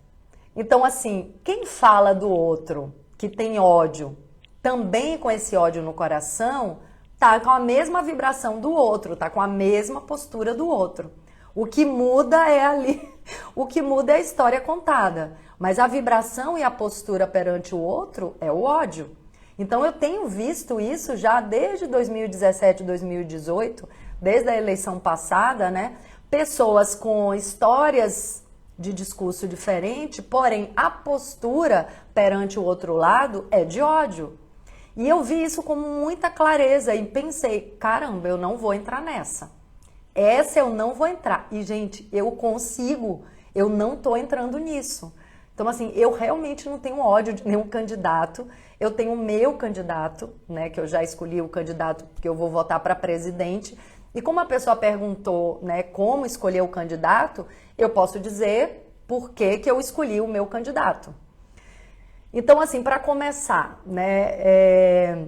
Então, assim, quem fala do outro que tem ódio, também com esse ódio no coração, tá com a mesma vibração do outro, tá com a mesma postura do outro. O que muda é ali, o que muda é a história contada. Mas a vibração e a postura perante o outro é o ódio. Então eu tenho visto isso já desde 2017, 2018, desde a eleição passada, né? Pessoas com histórias de discurso diferente, porém a postura perante o outro lado é de ódio. E eu vi isso com muita clareza e pensei, caramba, eu não vou entrar nessa. Essa eu não vou entrar. E, gente, eu consigo, eu não tô entrando nisso. Então, assim, eu realmente não tenho ódio de nenhum candidato. Eu tenho o meu candidato, né, que eu já escolhi o candidato que eu vou votar para presidente. E como a pessoa perguntou, né, como escolher o candidato, eu posso dizer por que eu escolhi o meu candidato. Então, assim, para começar, né,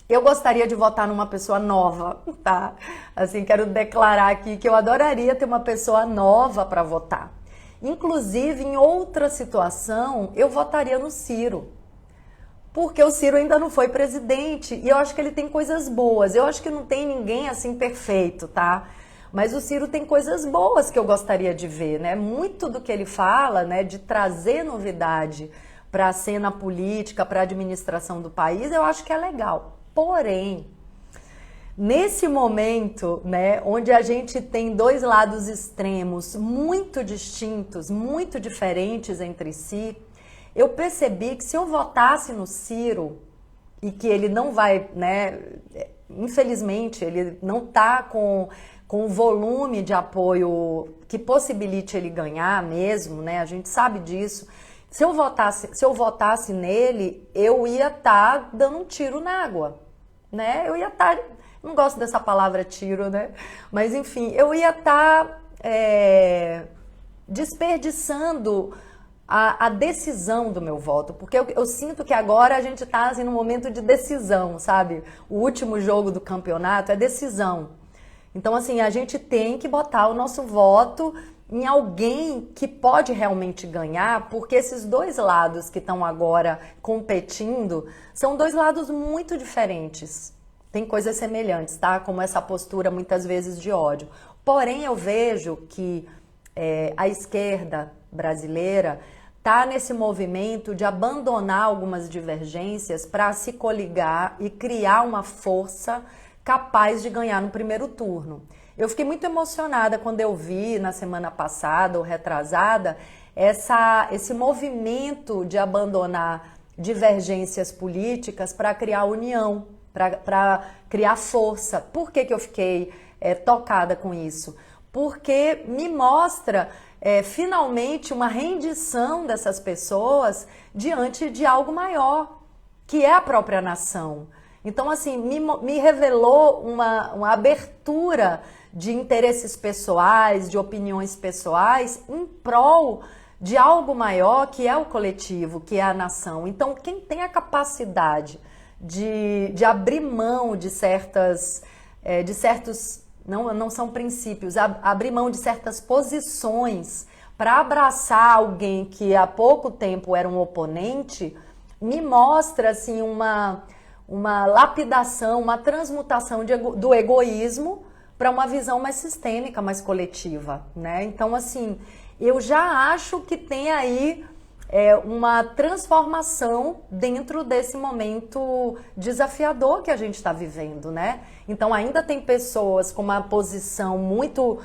eu gostaria de votar numa pessoa nova, tá? Assim, quero declarar aqui que eu adoraria ter uma pessoa nova para votar. Inclusive, em outra situação, eu votaria no Ciro. Porque o Ciro ainda não foi presidente e eu acho que ele tem coisas boas. Eu acho que não tem ninguém assim perfeito, tá? Mas o Ciro tem coisas boas que eu gostaria de ver, né? Muito do que ele fala, né, de trazer novidade para a cena política, para a administração do país, eu acho que é legal. Porém, nesse momento, né, onde a gente tem dois lados extremos muito distintos, muito diferentes entre si, eu percebi que se eu votasse no Ciro e que ele não vai, né, infelizmente, ele não está com o volume de apoio que possibilite ele ganhar mesmo, né, a gente sabe disso. Se eu votasse nele, eu ia estar dando um tiro na água, né? Eu ia estar, não gosto dessa palavra tiro, né? Mas enfim, eu ia estar desperdiçando a decisão do meu voto, porque eu sinto que agora a gente está assim, num momento de decisão, sabe? O último jogo do campeonato é decisão. Então, assim, a gente tem que botar o nosso voto em alguém que pode realmente ganhar, porque esses dois lados que estão agora competindo são dois lados muito diferentes. Tem coisas semelhantes, tá? Como essa postura muitas vezes de ódio. Porém, eu vejo que a esquerda brasileira está nesse movimento de abandonar algumas divergências para se coligar e criar uma força capaz de ganhar no primeiro turno. Eu fiquei muito emocionada quando eu vi na semana passada ou retrasada esse movimento de abandonar divergências políticas para criar união, para criar força. Por que eu fiquei tocada com isso? Porque me mostra finalmente uma rendição dessas pessoas diante de algo maior, que é a própria nação. Então, assim, me revelou uma abertura de interesses pessoais, de opiniões pessoais, em prol de algo maior que é o coletivo, que é a nação. Então, quem tem a capacidade de abrir mão de certos, não são princípios, abrir mão de certas posições para abraçar alguém que há pouco tempo era um oponente, me mostra, assim, uma lapidação, uma transmutação do egoísmo para uma visão mais sistêmica, mais coletiva, né? Então, assim, eu já acho que tem aí uma transformação dentro desse momento desafiador que a gente está vivendo, né? Então, ainda tem pessoas com uma posição muito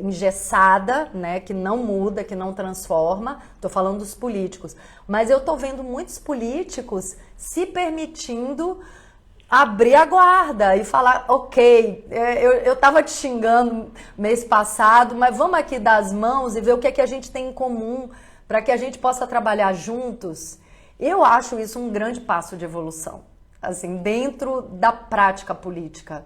engessada, né? Que não muda, que não transforma. Tô falando dos políticos. Mas eu tô vendo muitos políticos se permitindo abrir a guarda e falar, ok, eu tava te xingando mês passado, mas vamos aqui dar as mãos e ver o que é que a gente tem em comum para que a gente possa trabalhar juntos. Eu acho isso um grande passo de evolução. assim, dentro da prática política.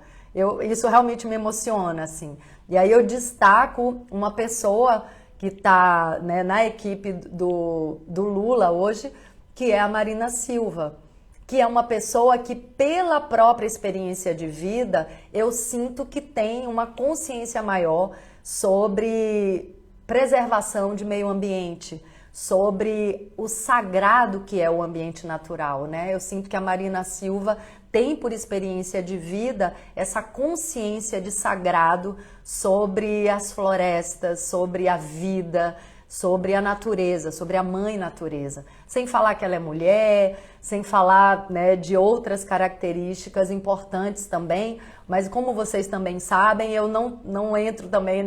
Isso realmente me emociona, assim. E aí eu destaco uma pessoa que está, né, na equipe do Lula hoje, que é a Marina Silva, que é uma pessoa que, pela própria experiência de vida, eu sinto que tem uma consciência maior sobre preservação de meio ambiente, sobre o sagrado que é o ambiente natural, né? Eu sinto que a Marina Silva tem, por experiência de vida, essa consciência de sagrado sobre as florestas, sobre a vida, sobre a natureza, sobre a mãe natureza. Sem falar que ela é mulher, sem falar, né, de outras características importantes também, mas como vocês também sabem, eu não entro também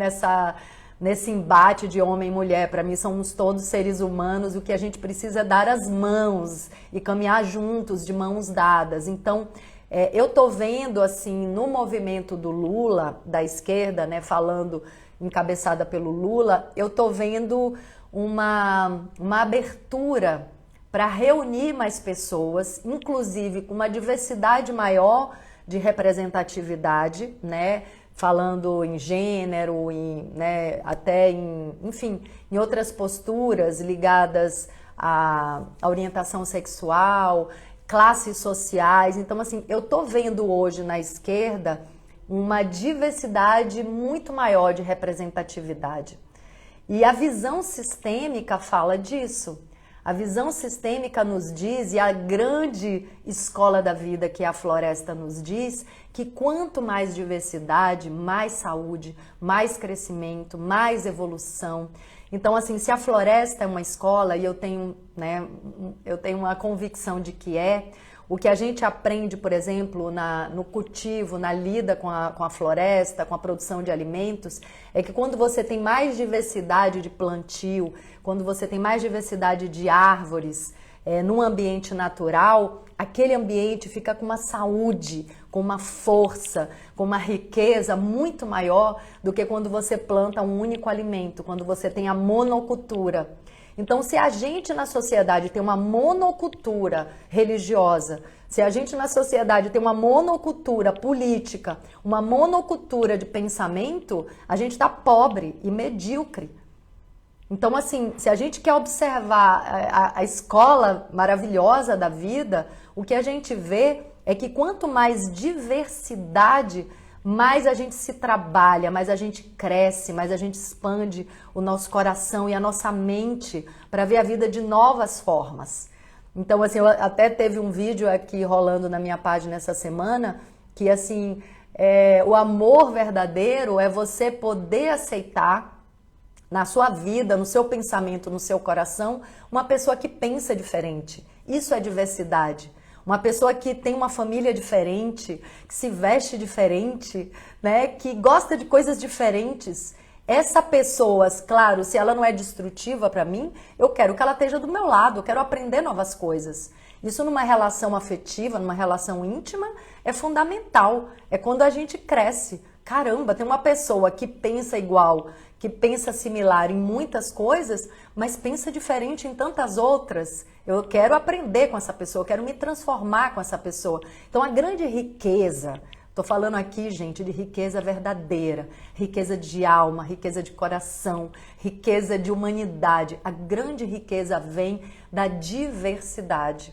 nesse embate de homem e mulher. Para mim, somos todos seres humanos e o que a gente precisa é dar as mãos e caminhar juntos, de mãos dadas. Então, eu tô vendo, assim, no movimento do Lula, da esquerda, né, falando encabeçada pelo Lula, eu tô vendo uma abertura para reunir mais pessoas, inclusive com uma diversidade maior de representatividade, né, falando em gênero, né, até enfim, em outras posturas ligadas à orientação sexual, classes sociais. Então, assim, eu tô vendo hoje na esquerda uma diversidade muito maior de representatividade. E a visão sistêmica fala disso. A visão sistêmica nos diz, e a grande escola da vida que é a floresta nos diz, que quanto mais diversidade, mais saúde, mais crescimento, mais evolução. Então, assim, se a floresta é uma escola, e eu tenho, né, eu tenho uma convicção de que o que a gente aprende, por exemplo, no cultivo, na lida com a floresta, com a produção de alimentos, é que quando você tem mais diversidade de plantio, quando você tem mais diversidade de árvores num ambiente natural, aquele ambiente fica com uma saúde, com uma força, com uma riqueza muito maior do que quando você planta um único alimento, quando você tem a monocultura. Então, se a gente na sociedade tem uma monocultura religiosa, se a gente na sociedade tem uma monocultura política, uma monocultura de pensamento, a gente está pobre e medíocre. Então, assim, se a gente quer observar a escola maravilhosa da vida, o que a gente vê é que quanto mais diversidade, mais a gente se trabalha, mais a gente cresce, mais a gente expande o nosso coração e a nossa mente para ver a vida de novas formas. Então, assim, eu até teve um vídeo aqui rolando na minha página essa semana que, assim, o amor verdadeiro é você poder aceitar na sua vida, no seu pensamento, no seu coração, uma pessoa que pensa diferente. Isso é diversidade. Uma pessoa que tem uma família diferente, que se veste diferente, né, que gosta de coisas diferentes. Essa pessoa, claro, se ela não é destrutiva para mim, eu quero que ela esteja do meu lado, eu quero aprender novas coisas. Isso numa relação afetiva, numa relação íntima, é fundamental. É quando a gente cresce. Caramba, tem uma pessoa que pensa igual, que pensa similar em muitas coisas, mas pensa diferente em tantas outras. Eu quero aprender com essa pessoa, eu quero me transformar com essa pessoa. Então, a grande riqueza, estou falando aqui, gente, de riqueza verdadeira, riqueza de alma, riqueza de coração, riqueza de humanidade. A grande riqueza vem da diversidade.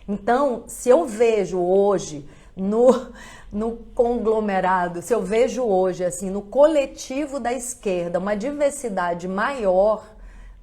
Então, se eu vejo hoje no conglomerado, se eu vejo hoje, assim, no coletivo da esquerda, uma diversidade maior,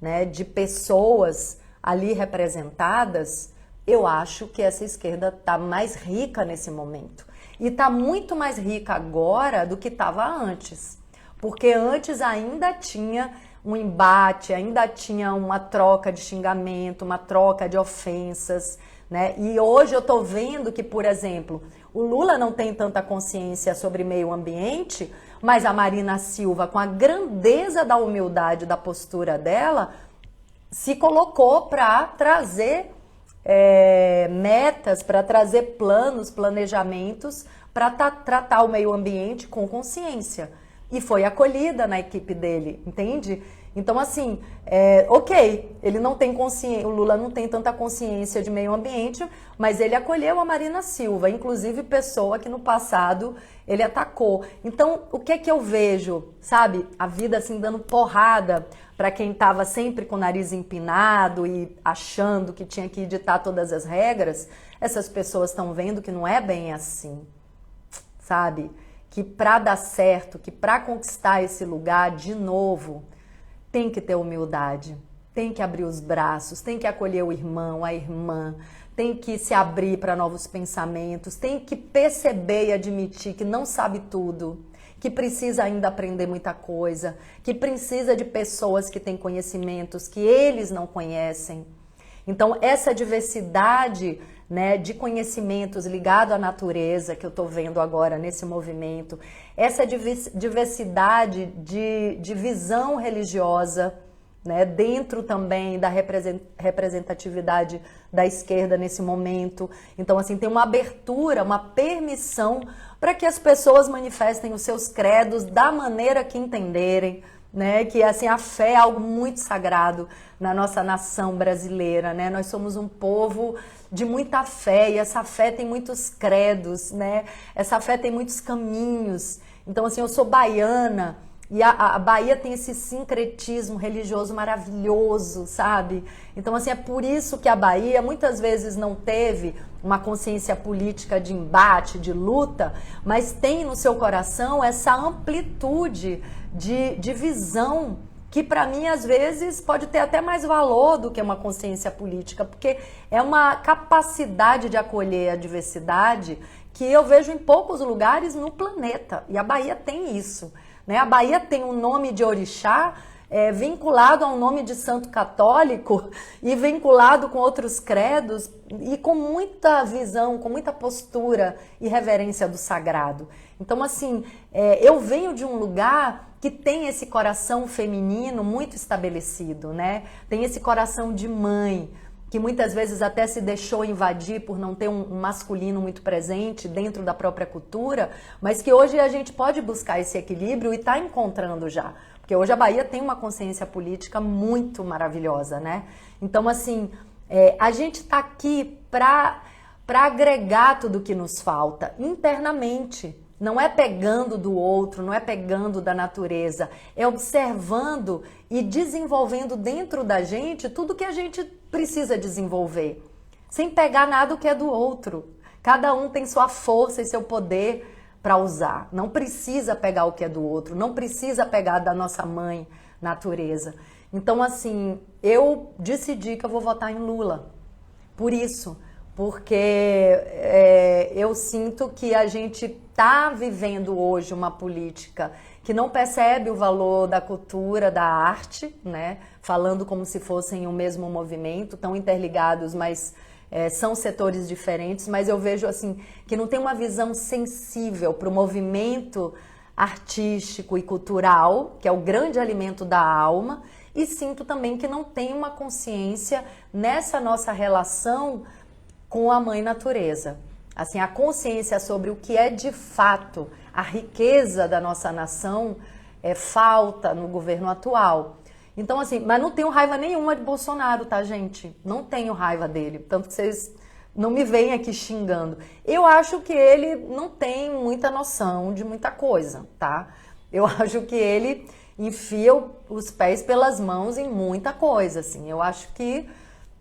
né, de pessoas ali representadas, eu acho que essa esquerda está mais rica nesse momento. E está muito mais rica agora do que estava antes. Porque antes ainda tinha um embate, ainda tinha uma troca de xingamento, uma troca de ofensas, né? E hoje eu estou vendo que, por exemplo, o Lula não tem tanta consciência sobre meio ambiente, mas a Marina Silva, com a grandeza da humildade da postura dela, se colocou para trazer metas, para trazer planos, planejamentos, para tratar o meio ambiente com consciência. e foi acolhida na equipe dele, entende? Então, assim, ok, ele não tem consciência, o Lula não tem tanta consciência de meio ambiente, mas ele acolheu a Marina Silva, inclusive pessoa que no passado ele atacou. Então, o que é que eu vejo, sabe? A vida assim dando porrada para quem estava sempre com o nariz empinado e achando que tinha que ditar todas as regras, essas pessoas estão vendo que não é bem assim, sabe? Que para dar certo, que para conquistar esse lugar de novo, tem que ter humildade, tem que abrir os braços, tem que acolher o irmão, a irmã, tem que se abrir para novos pensamentos, tem que perceber e admitir que não sabe tudo, que precisa ainda aprender muita coisa, que precisa de pessoas que têm conhecimentos que eles não conhecem. Então, essa diversidade, né, de conhecimentos ligado à natureza que eu estou vendo agora nesse movimento, essa diversidade de visão religiosa, né, dentro também da representatividade da esquerda nesse momento. Então, assim, tem uma abertura, uma permissão para que as pessoas manifestem os seus credos da maneira que entenderem, né, que assim a fé é algo muito sagrado na nossa nação brasileira, né? Nós somos um povo de muita fé e essa fé tem muitos credos, né? Essa fé tem muitos caminhos. Então, assim, eu sou baiana e a Bahia tem esse sincretismo religioso maravilhoso, sabe? Então, assim, é por isso que a Bahia muitas vezes não teve uma consciência política de embate, de luta, mas tem no seu coração essa amplitude de visão que para mim às vezes pode ter até mais valor do que uma consciência política, porque é uma capacidade de acolher a diversidade que eu vejo em poucos lugares no planeta, e a Bahia tem isso, né? A Bahia tem um nome de orixá vinculado a um nome de santo católico e vinculado com outros credos e com muita visão, com muita postura e reverência do sagrado. Então, assim, eu venho de um lugar que tem esse coração feminino muito estabelecido, né? Tem esse coração de mãe, que muitas vezes até se deixou invadir por não ter um masculino muito presente dentro da própria cultura, mas que hoje a gente pode buscar esse equilíbrio e está encontrando já. Porque hoje a Bahia tem uma consciência política muito maravilhosa, né? Então, assim, a gente está aqui para agregar tudo o que nos falta internamente. Não é pegando do outro, não é pegando da natureza, é observando e desenvolvendo dentro da gente tudo que a gente precisa desenvolver, sem pegar nada que é do outro. Cada um tem sua força e seu poder para usar. Não precisa pegar o que é do outro, não precisa pegar da nossa mãe, natureza. Então, assim, eu decidi que eu vou votar em Lula. Por isso, porque eu sinto que a gente está vivendo hoje uma política que não percebe o valor da cultura, da arte, né? Falando como se fossem o mesmo movimento, tão interligados, mas são setores diferentes, mas eu vejo assim que não tem uma visão sensível para o movimento artístico e cultural, que é o grande alimento da alma, e sinto também que não tem uma consciência nessa nossa relação com a mãe natureza. Assim, a consciência sobre o que é de fato a riqueza da nossa nação falta no governo atual. Então, assim, mas não tenho raiva nenhuma de Bolsonaro, tá, gente? Não tenho raiva dele, tanto que vocês não me veem aqui xingando. Eu acho que ele não tem muita noção de muita coisa, tá? Eu acho que ele enfia os pés pelas mãos em muita coisa, assim. Eu acho que,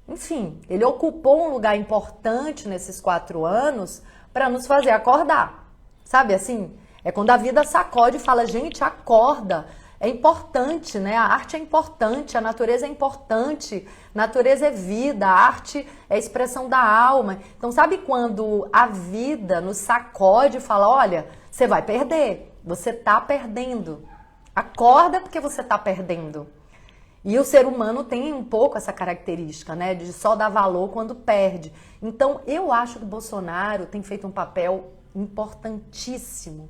enfim, ele ocupou um lugar importante nesses 4 anos para nos fazer acordar, sabe assim? É quando a vida sacode e fala, gente, acorda, é importante, né? A arte é importante, a natureza é importante, natureza é vida, a arte é a expressão da alma. Então, sabe quando a vida nos sacode e fala, olha, você vai perder, você tá perdendo, acorda porque você tá perdendo. E o ser humano tem um pouco essa característica, né, de só dar valor quando perde. Então, eu acho que o Bolsonaro tem feito um papel importantíssimo.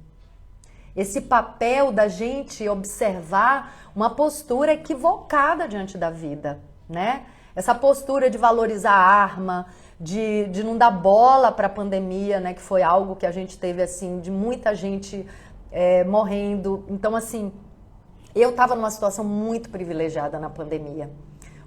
Esse papel da gente observar uma postura equivocada diante da vida, né? Essa postura de valorizar a arma, de não dar bola para a pandemia, né, que foi algo que a gente teve, assim, de muita gente morrendo. Então, assim, eu estava numa situação muito privilegiada na pandemia,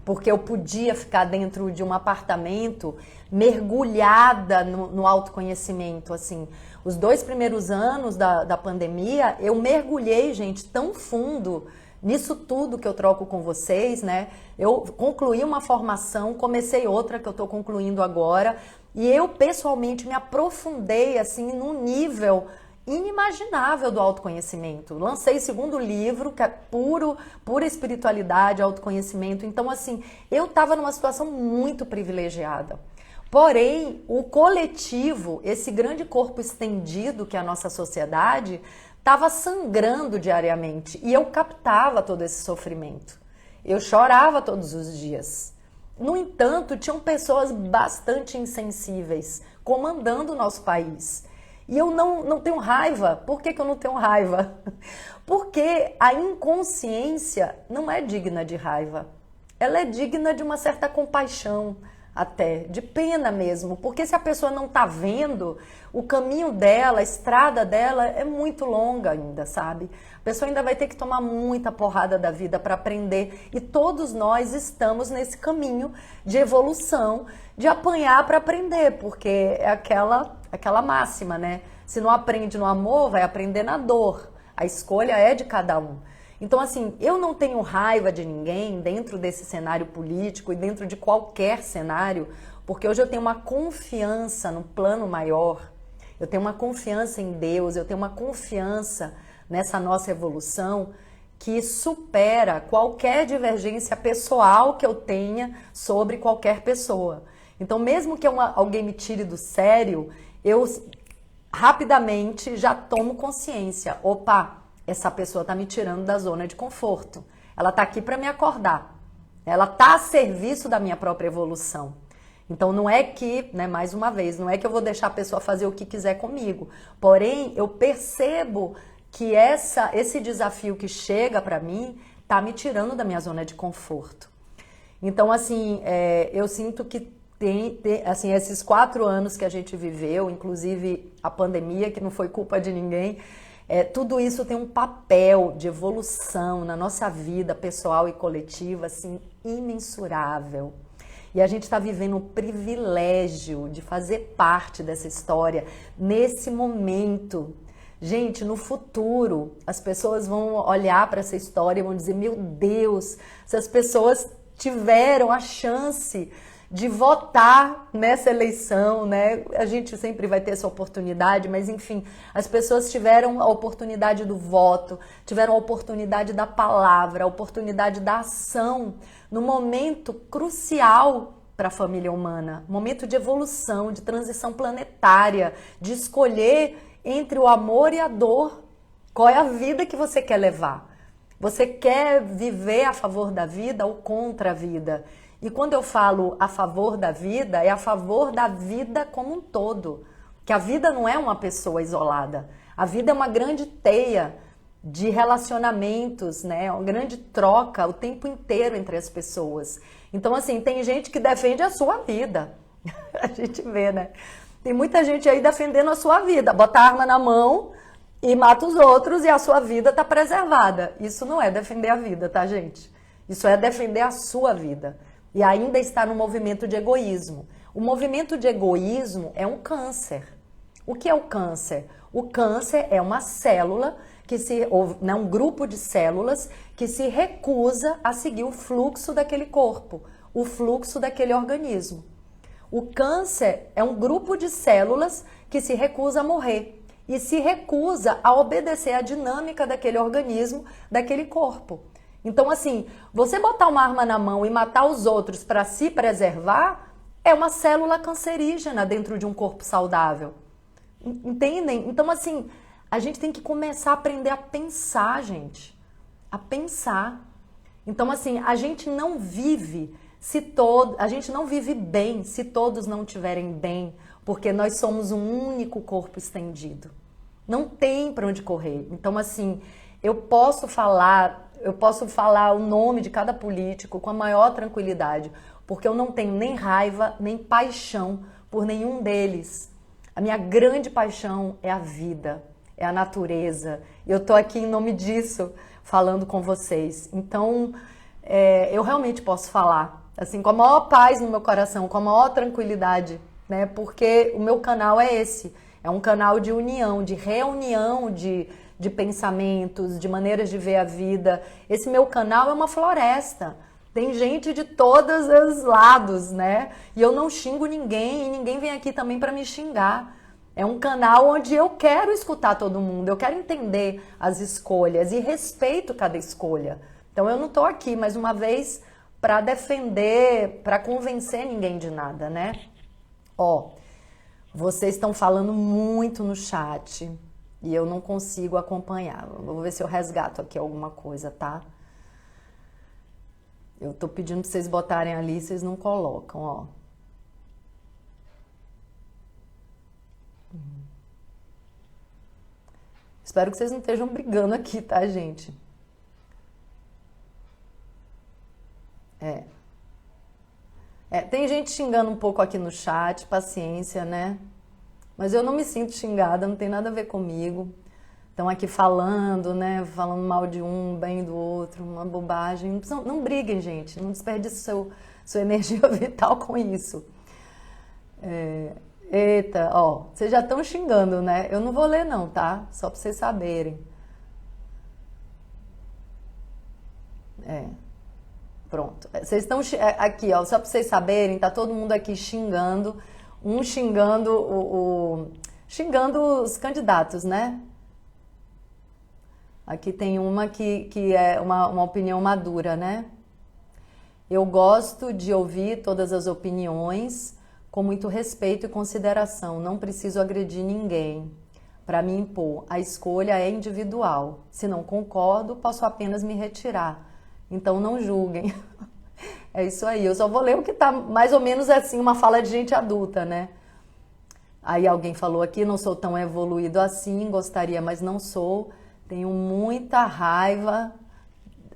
porque eu podia ficar dentro de um apartamento mergulhada no autoconhecimento, assim. Os 2 primeiros anos da pandemia, eu mergulhei, gente, tão fundo nisso tudo que eu troco com vocês, né? Eu concluí uma formação, comecei outra que eu estou concluindo agora, e eu pessoalmente me aprofundei, assim, num nível inimaginável do autoconhecimento. Lancei 2º livro, que é pura espiritualidade, autoconhecimento. Então, assim, eu estava numa situação muito privilegiada. Porém, o coletivo, esse grande corpo estendido que é a nossa sociedade, estava sangrando diariamente. E eu captava todo esse sofrimento. Eu chorava todos os dias. No entanto, tinham pessoas bastante insensíveis comandando o nosso país. E eu não tenho raiva. Por que eu não tenho raiva? Porque a inconsciência não é digna de raiva. Ela é digna de uma certa compaixão, até, de pena mesmo. Porque se a pessoa não está vendo, o caminho dela, a estrada dela é muito longa ainda, sabe? A pessoa ainda vai ter que tomar muita porrada da vida para aprender. E todos nós estamos nesse caminho de evolução, de apanhar para aprender, porque é aquela máxima, né? Se não aprende no amor, vai aprender na dor. A escolha é de cada um. Então, assim, eu não tenho raiva de ninguém dentro desse cenário político e dentro de qualquer cenário, porque hoje eu tenho uma confiança no plano maior, eu tenho uma confiança em Deus, eu tenho uma confiança nessa nossa evolução que supera qualquer divergência pessoal que eu tenha sobre qualquer pessoa. Então, mesmo que alguém me tire do sério, eu rapidamente já tomo consciência. Opa, essa pessoa está me tirando da zona de conforto. Ela está aqui para me acordar. Ela está a serviço da minha própria evolução. Então, não é que, né, mais uma vez, não é que eu vou deixar a pessoa fazer o que quiser comigo. Porém, eu percebo que esse desafio que chega para mim está me tirando da minha zona de conforto. Então, assim, eu sinto que assim, esses 4 anos que a gente viveu, inclusive a pandemia, que não foi culpa de ninguém, tudo isso tem um papel de evolução na nossa vida pessoal e coletiva, assim, imensurável. E a gente está vivendo o privilégio de fazer parte dessa história nesse momento. Gente, no futuro, as pessoas vão olhar para essa história e vão dizer, meu Deus, essas pessoas tiveram a chance de votar nessa eleição, né? A gente sempre vai ter essa oportunidade, mas enfim, as pessoas tiveram a oportunidade do voto, tiveram a oportunidade da palavra, a oportunidade da ação, no momento crucial para a família humana, momento de evolução, de transição planetária, de escolher entre o amor e a dor. Qual é a vida que você quer levar? Você quer viver a favor da vida ou contra a vida? E quando eu falo a favor da vida, é a favor da vida como um todo. Que a vida não é uma pessoa isolada. A vida é uma grande teia de relacionamentos, né? Uma grande troca o tempo inteiro entre as pessoas. Então, assim, tem gente que defende a sua vida. A gente vê, né? Tem muita gente aí defendendo a sua vida. Bota a arma na mão e mata os outros e a sua vida está preservada. Isso não é defender a vida, tá, gente? Isso é defender a sua vida. E ainda está no movimento de egoísmo. O movimento de egoísmo é um câncer. O que é o câncer? O câncer é uma célula, um grupo de células que se recusa a seguir o fluxo daquele corpo, o fluxo daquele organismo. O câncer é um grupo de células que se recusa a morrer e se recusa a obedecer à dinâmica daquele organismo, daquele corpo. Então, assim, você botar uma arma na mão e matar os outros para se preservar é uma célula cancerígena dentro de um corpo saudável. Entendem? Então, assim, a gente tem que começar a aprender a pensar, gente. A pensar. Então, assim, a gente não vive bem se todos não estiverem bem, porque nós somos um único corpo estendido. Não tem para onde correr. Então, assim, eu posso falar o nome de cada político com a maior tranquilidade, porque eu não tenho nem raiva, nem paixão por nenhum deles. A minha grande paixão é a vida, é a natureza, Eu tô aqui em nome disso, falando com vocês. Então, eu realmente posso falar, assim, com a maior paz no meu coração, com a maior tranquilidade, né? Porque o meu canal é esse. É um canal de união, de reunião de pensamentos, de maneiras de ver a vida. Esse meu canal é uma floresta. Tem gente de todos os lados, né? E eu não xingo ninguém e ninguém vem aqui também para me xingar. É um canal onde eu quero escutar todo mundo, eu quero entender as escolhas e respeito cada escolha. Então eu não estou aqui, mais uma vez, para defender, para convencer ninguém de nada, né? Ó, vocês estão falando muito no chat e eu não consigo acompanhar. Vou ver se eu resgato aqui alguma coisa, tá? Eu tô pedindo pra vocês botarem ali, vocês não colocam, ó. Espero que vocês não estejam brigando aqui, tá, gente? Tem gente xingando um pouco aqui no chat, paciência, né? Mas eu não me sinto xingada, não tem nada a ver comigo. Estão aqui falando, né? Falando mal de um, bem do outro, uma bobagem. Não briguem, gente. Não desperdice sua energia vital com isso. Eita, ó, vocês já estão xingando, né? Eu não vou ler não, tá? Só para vocês saberem. Pronto. Vocês estão aqui, ó, só para vocês saberem, tá todo mundo aqui xingando, um xingando xingando os candidatos, né? Aqui tem uma que é uma opinião madura, né? Eu gosto de ouvir todas as opiniões com muito respeito e consideração. Não preciso agredir ninguém para me impor. A escolha é individual. Se não concordo, posso apenas me retirar. Então não julguem. É isso aí. Eu só vou ler o que tá mais ou menos assim, uma fala de gente adulta, né? Aí alguém falou aqui, não sou tão evoluído assim, gostaria, mas não sou. Tenho muita raiva.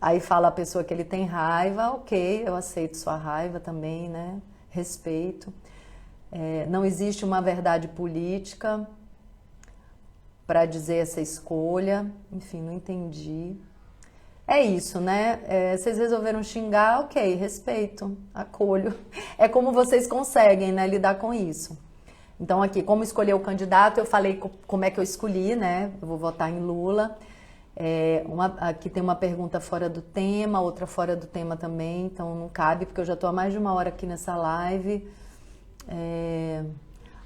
Aí fala a pessoa que ele tem raiva, ok, eu aceito sua raiva também, né? Respeito. Não existe uma verdade política para dizer essa escolha. Enfim, não entendi. É isso, né? Vocês resolveram xingar, ok, respeito, acolho. É como vocês conseguem, né, lidar com isso. Então aqui, como escolher o candidato, eu falei como é que eu escolhi, né? Eu vou votar em Lula. Aqui tem uma pergunta fora do tema, outra fora do tema também, então não cabe, porque eu já estou há mais de uma hora aqui nessa live.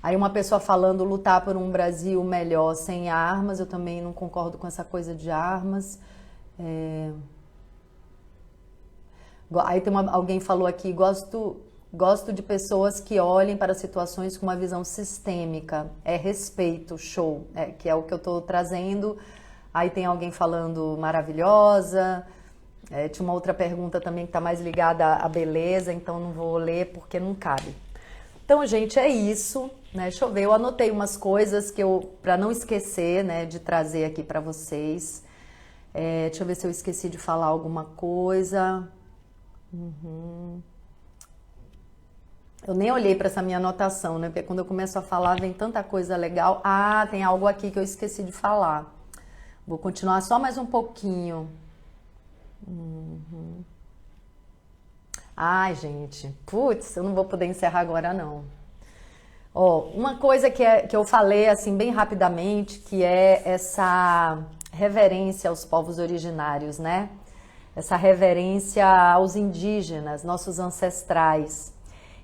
Aí uma pessoa falando lutar por um Brasil melhor sem armas, eu também não concordo com essa coisa de armas. Aí tem alguém falou aqui, gosto de pessoas que olhem para situações com uma visão sistêmica. Respeito, show, que é o que eu estou trazendo. Aí tem alguém falando maravilhosa. Tinha uma outra pergunta também que está mais ligada à beleza, então não vou ler porque não cabe. Então, gente, é isso, né? Deixa eu ver, eu anotei umas coisas para não esquecer, né, de trazer aqui para vocês. Deixa eu ver se eu esqueci de falar alguma coisa. Eu nem olhei para essa minha anotação, né? Porque quando eu começo a falar vem tanta coisa legal. Ah, tem algo aqui que eu esqueci de falar. Vou continuar só mais um pouquinho. Ai, gente, putz, eu não vou poder encerrar agora não. Ó, uma coisa que eu falei assim bem rapidamente, que é essa reverência aos povos originários, né? Essa reverência aos indígenas, nossos ancestrais.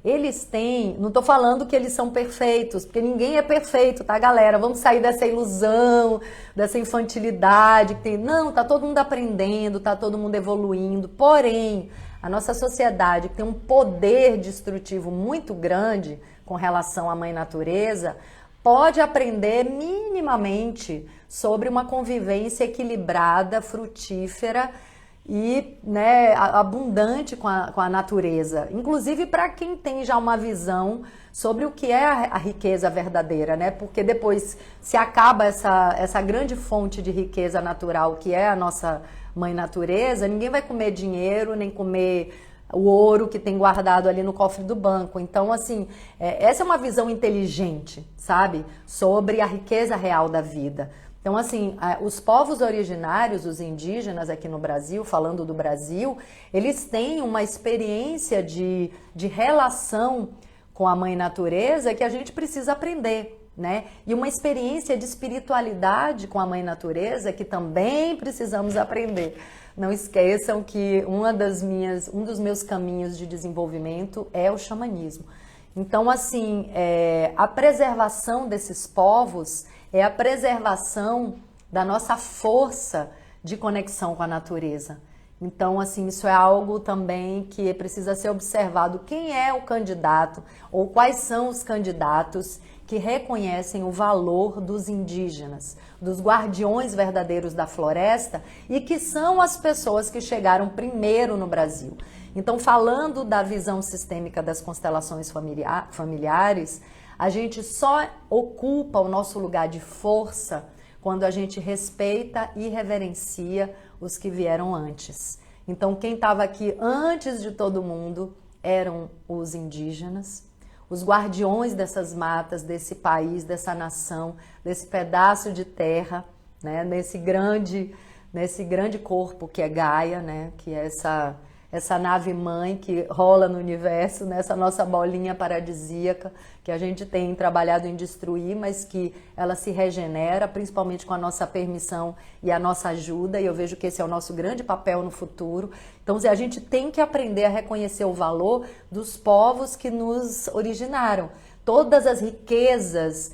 Eles têm, não tô falando que eles são perfeitos, porque ninguém é perfeito, tá, galera? Vamos sair dessa ilusão, dessa infantilidade que tem. Não, tá todo mundo aprendendo, tá todo mundo evoluindo. Porém, a nossa sociedade que tem um poder destrutivo muito grande com relação à mãe natureza, pode aprender minimamente sobre uma convivência equilibrada, frutífera e, né, abundante com a natureza. Inclusive para quem tem já uma visão sobre o que é a riqueza verdadeira, né? Porque depois se acaba essa grande fonte de riqueza natural que é a nossa mãe natureza, ninguém vai comer dinheiro, nem comer o ouro que tem guardado ali no cofre do banco. Então, assim, essa é uma visão inteligente, sabe? Sobre a riqueza real da vida. Então, assim, os povos originários, os indígenas aqui no Brasil, falando do Brasil, eles têm uma experiência de relação com a Mãe Natureza que a gente precisa aprender, né? E uma experiência de espiritualidade com a Mãe Natureza que também precisamos aprender. Não esqueçam que um dos meus caminhos de desenvolvimento é o xamanismo. Então, assim, a preservação desses povos é a preservação da nossa força de conexão com a natureza. Então, assim, isso é algo também que precisa ser observado. Quem é o candidato ou quais são os candidatos que reconhecem o valor dos indígenas, dos guardiões verdadeiros da floresta e que são as pessoas que chegaram primeiro no Brasil. Então, falando da visão sistêmica das constelações familiares, a gente só ocupa o nosso lugar de força quando a gente respeita e reverencia os que vieram antes. Então, quem estava aqui antes de todo mundo eram os indígenas, os guardiões dessas matas, desse país, dessa nação, desse pedaço de terra, né? nesse grande corpo que é Gaia, né? Que é essa nave-mãe que rola no universo, nessa nossa bolinha paradisíaca que a gente tem trabalhado em destruir, mas que ela se regenera, principalmente com a nossa permissão e a nossa ajuda, e eu vejo que esse é o nosso grande papel no futuro. Então, a gente tem que aprender a reconhecer o valor dos povos que nos originaram. Todas as riquezas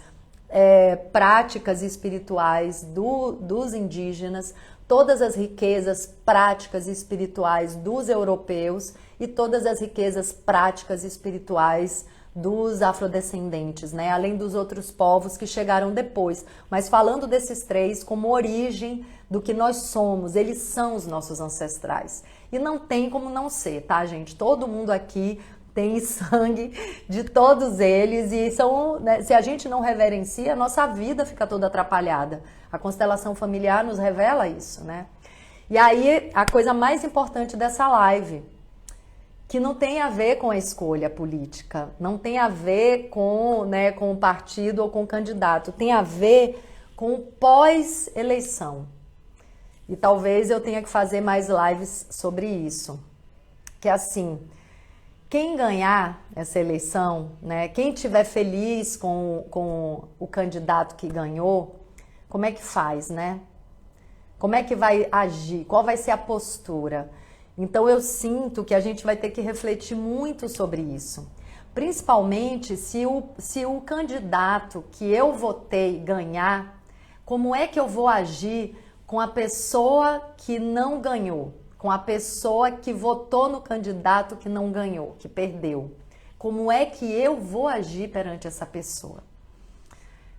práticas e espirituais dos indígenas, todas as riquezas práticas e espirituais dos europeus e todas as riquezas práticas e espirituais dos afrodescendentes, né? Além dos outros povos que chegaram depois. Mas falando desses três como origem do que nós somos, eles são os nossos ancestrais. E não tem como não ser, tá, gente? Todo mundo aqui tem sangue de todos eles e são, né, se a gente não reverencia, a nossa vida fica toda atrapalhada. A constelação familiar nos revela isso, né? E aí, a coisa mais importante dessa live, que não tem a ver com a escolha política, não tem a ver com, né, com o partido ou com o candidato, tem a ver com o pós-eleição. E talvez eu tenha que fazer mais lives sobre isso. Que é assim, quem ganhar essa eleição, né, quem estiver feliz com o candidato que ganhou, como é que faz, né? Como é que vai agir? Qual vai ser a postura? Então eu sinto que a gente vai ter que refletir muito sobre isso. Principalmente se o candidato que eu votei ganhar, como é que eu vou agir com a pessoa que não ganhou? Com a pessoa que votou no candidato que não ganhou, que perdeu. Como é que eu vou agir perante essa pessoa?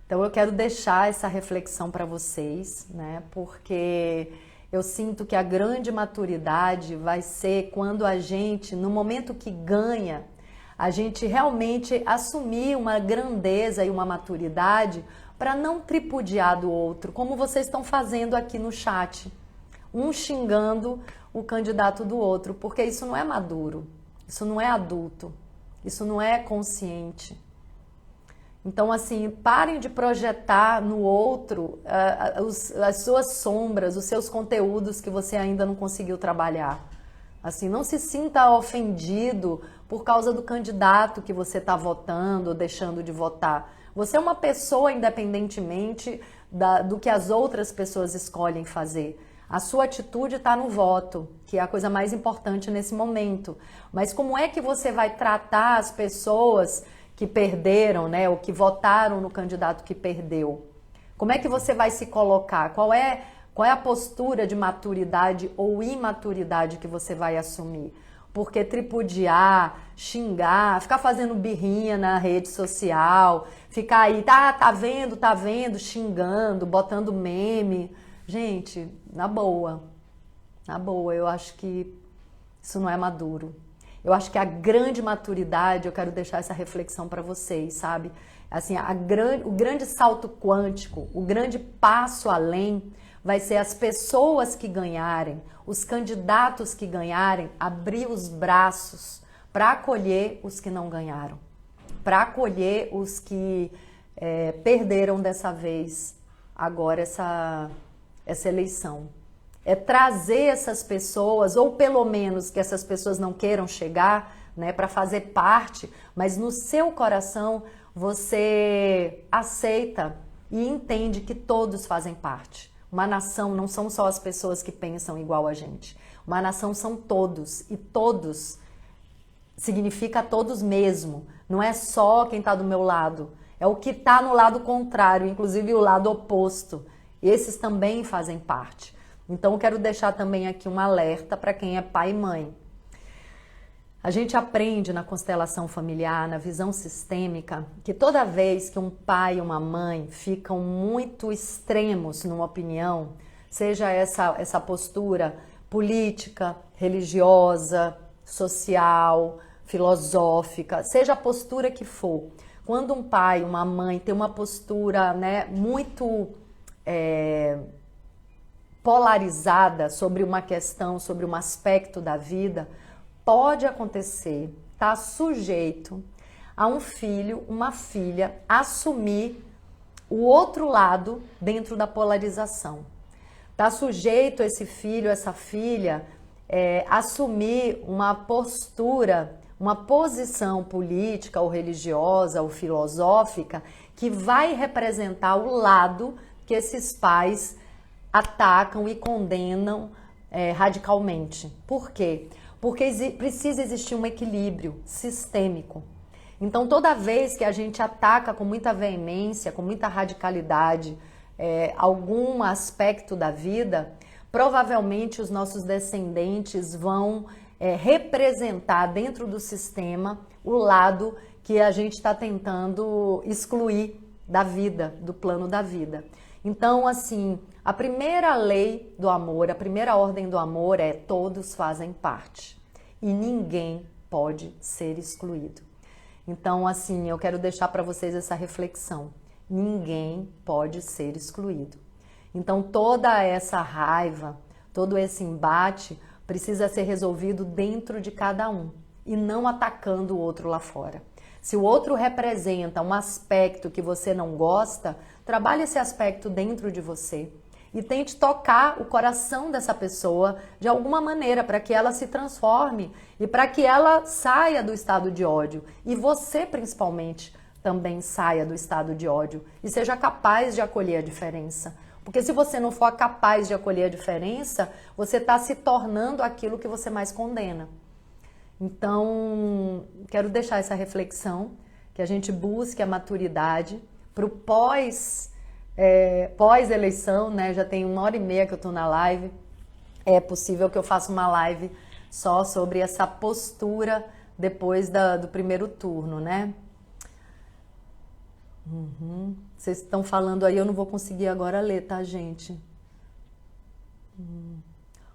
Então eu quero deixar essa reflexão para vocês, né? Porque eu sinto que a grande maturidade vai ser quando a gente, no momento que ganha, a gente realmente assumir uma grandeza e uma maturidade para não tripudiar do outro, como vocês estão fazendo aqui no chat. Um xingando o candidato do outro, porque isso não é maduro, isso não é adulto, isso não é consciente. Então, assim, parem de projetar no outro as suas sombras, os seus conteúdos que você ainda não conseguiu trabalhar. Assim, não se sinta ofendido por causa do candidato que você está votando ou deixando de votar. Você é uma pessoa independentemente do que as outras pessoas escolhem fazer. A sua atitude está no voto, que é a coisa mais importante nesse momento. Mas como é que você vai tratar as pessoas que perderam, né, ou que votaram no candidato que perdeu? Como é que você vai se colocar? Qual é a postura de maturidade ou imaturidade que você vai assumir? Porque tripudiar, xingar, ficar fazendo birrinha na rede social, ficar aí, tá vendo, xingando, botando meme. Gente, na boa, eu acho que isso não é maduro. Eu acho que a grande maturidade, eu quero deixar essa reflexão para vocês, sabe? Assim, o grande salto quântico, o grande passo além vai ser as pessoas que ganharem, os candidatos que ganharem, abrir os braços para acolher os que não ganharam, para acolher os que perderam dessa vez, agora essa eleição. É trazer essas pessoas, ou pelo menos que essas pessoas não queiram chegar, né, para fazer parte, mas no seu coração você aceita e entende que todos fazem parte. Uma nação não são só as pessoas que pensam igual a gente. Uma nação são todos, e todos significa todos mesmo. Não é só quem está do meu lado, é o que está no lado contrário, inclusive o lado oposto. Esses também fazem parte. Então eu quero deixar também aqui um alerta para quem é pai e mãe. A gente aprende na constelação familiar, na visão sistêmica, que toda vez que um pai e uma mãe ficam muito extremos numa opinião, seja essa postura política, religiosa, social, filosófica, seja a postura que for, quando um pai, uma mãe tem uma postura, né, muito polarizada sobre uma questão, sobre um aspecto da vida, pode acontecer, tá sujeito a um filho, uma filha assumir o outro lado dentro da polarização. Tá sujeito esse filho, essa filha assumir uma postura, uma posição política ou religiosa ou filosófica que vai representar o lado que esses pais atacam e condenam radicalmente. Por quê? Porque precisa existir um equilíbrio sistêmico. Então, toda vez que a gente ataca com muita veemência, com muita radicalidade, algum aspecto da vida, provavelmente os nossos descendentes vão representar dentro do sistema o lado que a gente está tentando excluir da vida, do plano da vida. Então, assim, a primeira lei do amor, a primeira ordem do amor é todos fazem parte e ninguém pode ser excluído. Então, assim, eu quero deixar para vocês essa reflexão. Ninguém pode ser excluído. Então, toda essa raiva, todo esse embate precisa ser resolvido dentro de cada um e não atacando o outro lá fora. Se o outro representa um aspecto que você não gosta, trabalhe esse aspecto dentro de você e tente tocar o coração dessa pessoa de alguma maneira para que ela se transforme e para que ela saia do estado de ódio. E você, principalmente, também saia do estado de ódio e seja capaz de acolher a diferença. Porque se você não for capaz de acolher a diferença, você está se tornando aquilo que você mais condena. Então, quero deixar essa reflexão, que a gente busque a maturidade para o pós-eleição, né? Já tem 1h30 que eu estou na live. É possível que eu faça uma live só sobre essa postura depois do primeiro turno, né? Vocês estão falando aí, eu não vou conseguir agora ler, tá, gente?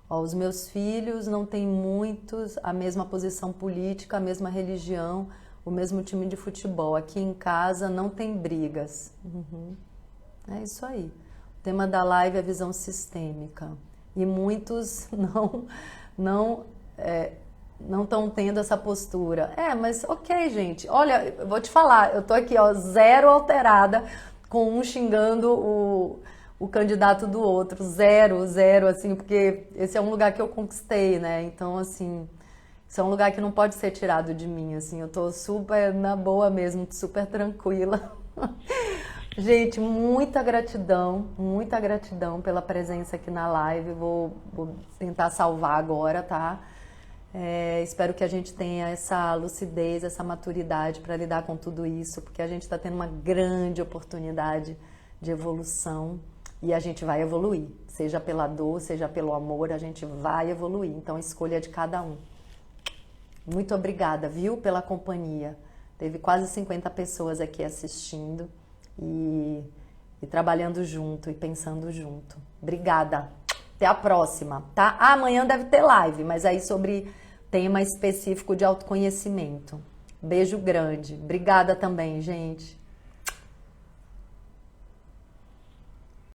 Ó, os meus filhos não têm muitos a mesma posição política, a mesma religião, o mesmo time de futebol. Aqui em casa não tem brigas. É isso aí. O tema da live é visão sistêmica. E muitos não estão tendo essa postura. Mas ok, gente. Olha, eu vou te falar, eu tô aqui, ó, zero alterada, com um xingando o candidato do outro. Zero, assim, porque esse é um lugar que eu conquistei, né? Então, assim, isso é um lugar que não pode ser tirado de mim, assim. Eu tô super na boa mesmo, super tranquila. Gente, muita gratidão pela presença aqui na live. Vou tentar salvar agora, tá? Espero que a gente tenha essa lucidez, essa maturidade para lidar com tudo isso, porque a gente está tendo uma grande oportunidade de evolução e a gente vai evoluir, seja pela dor, seja pelo amor, a gente vai evoluir. Então, escolha de cada um. Muito obrigada, viu, pela companhia. Teve quase 50 pessoas aqui assistindo e trabalhando junto e pensando junto. Obrigada. Até a próxima, tá? Amanhã deve ter live, mas aí sobre tema específico de autoconhecimento. Beijo grande. Obrigada também, gente.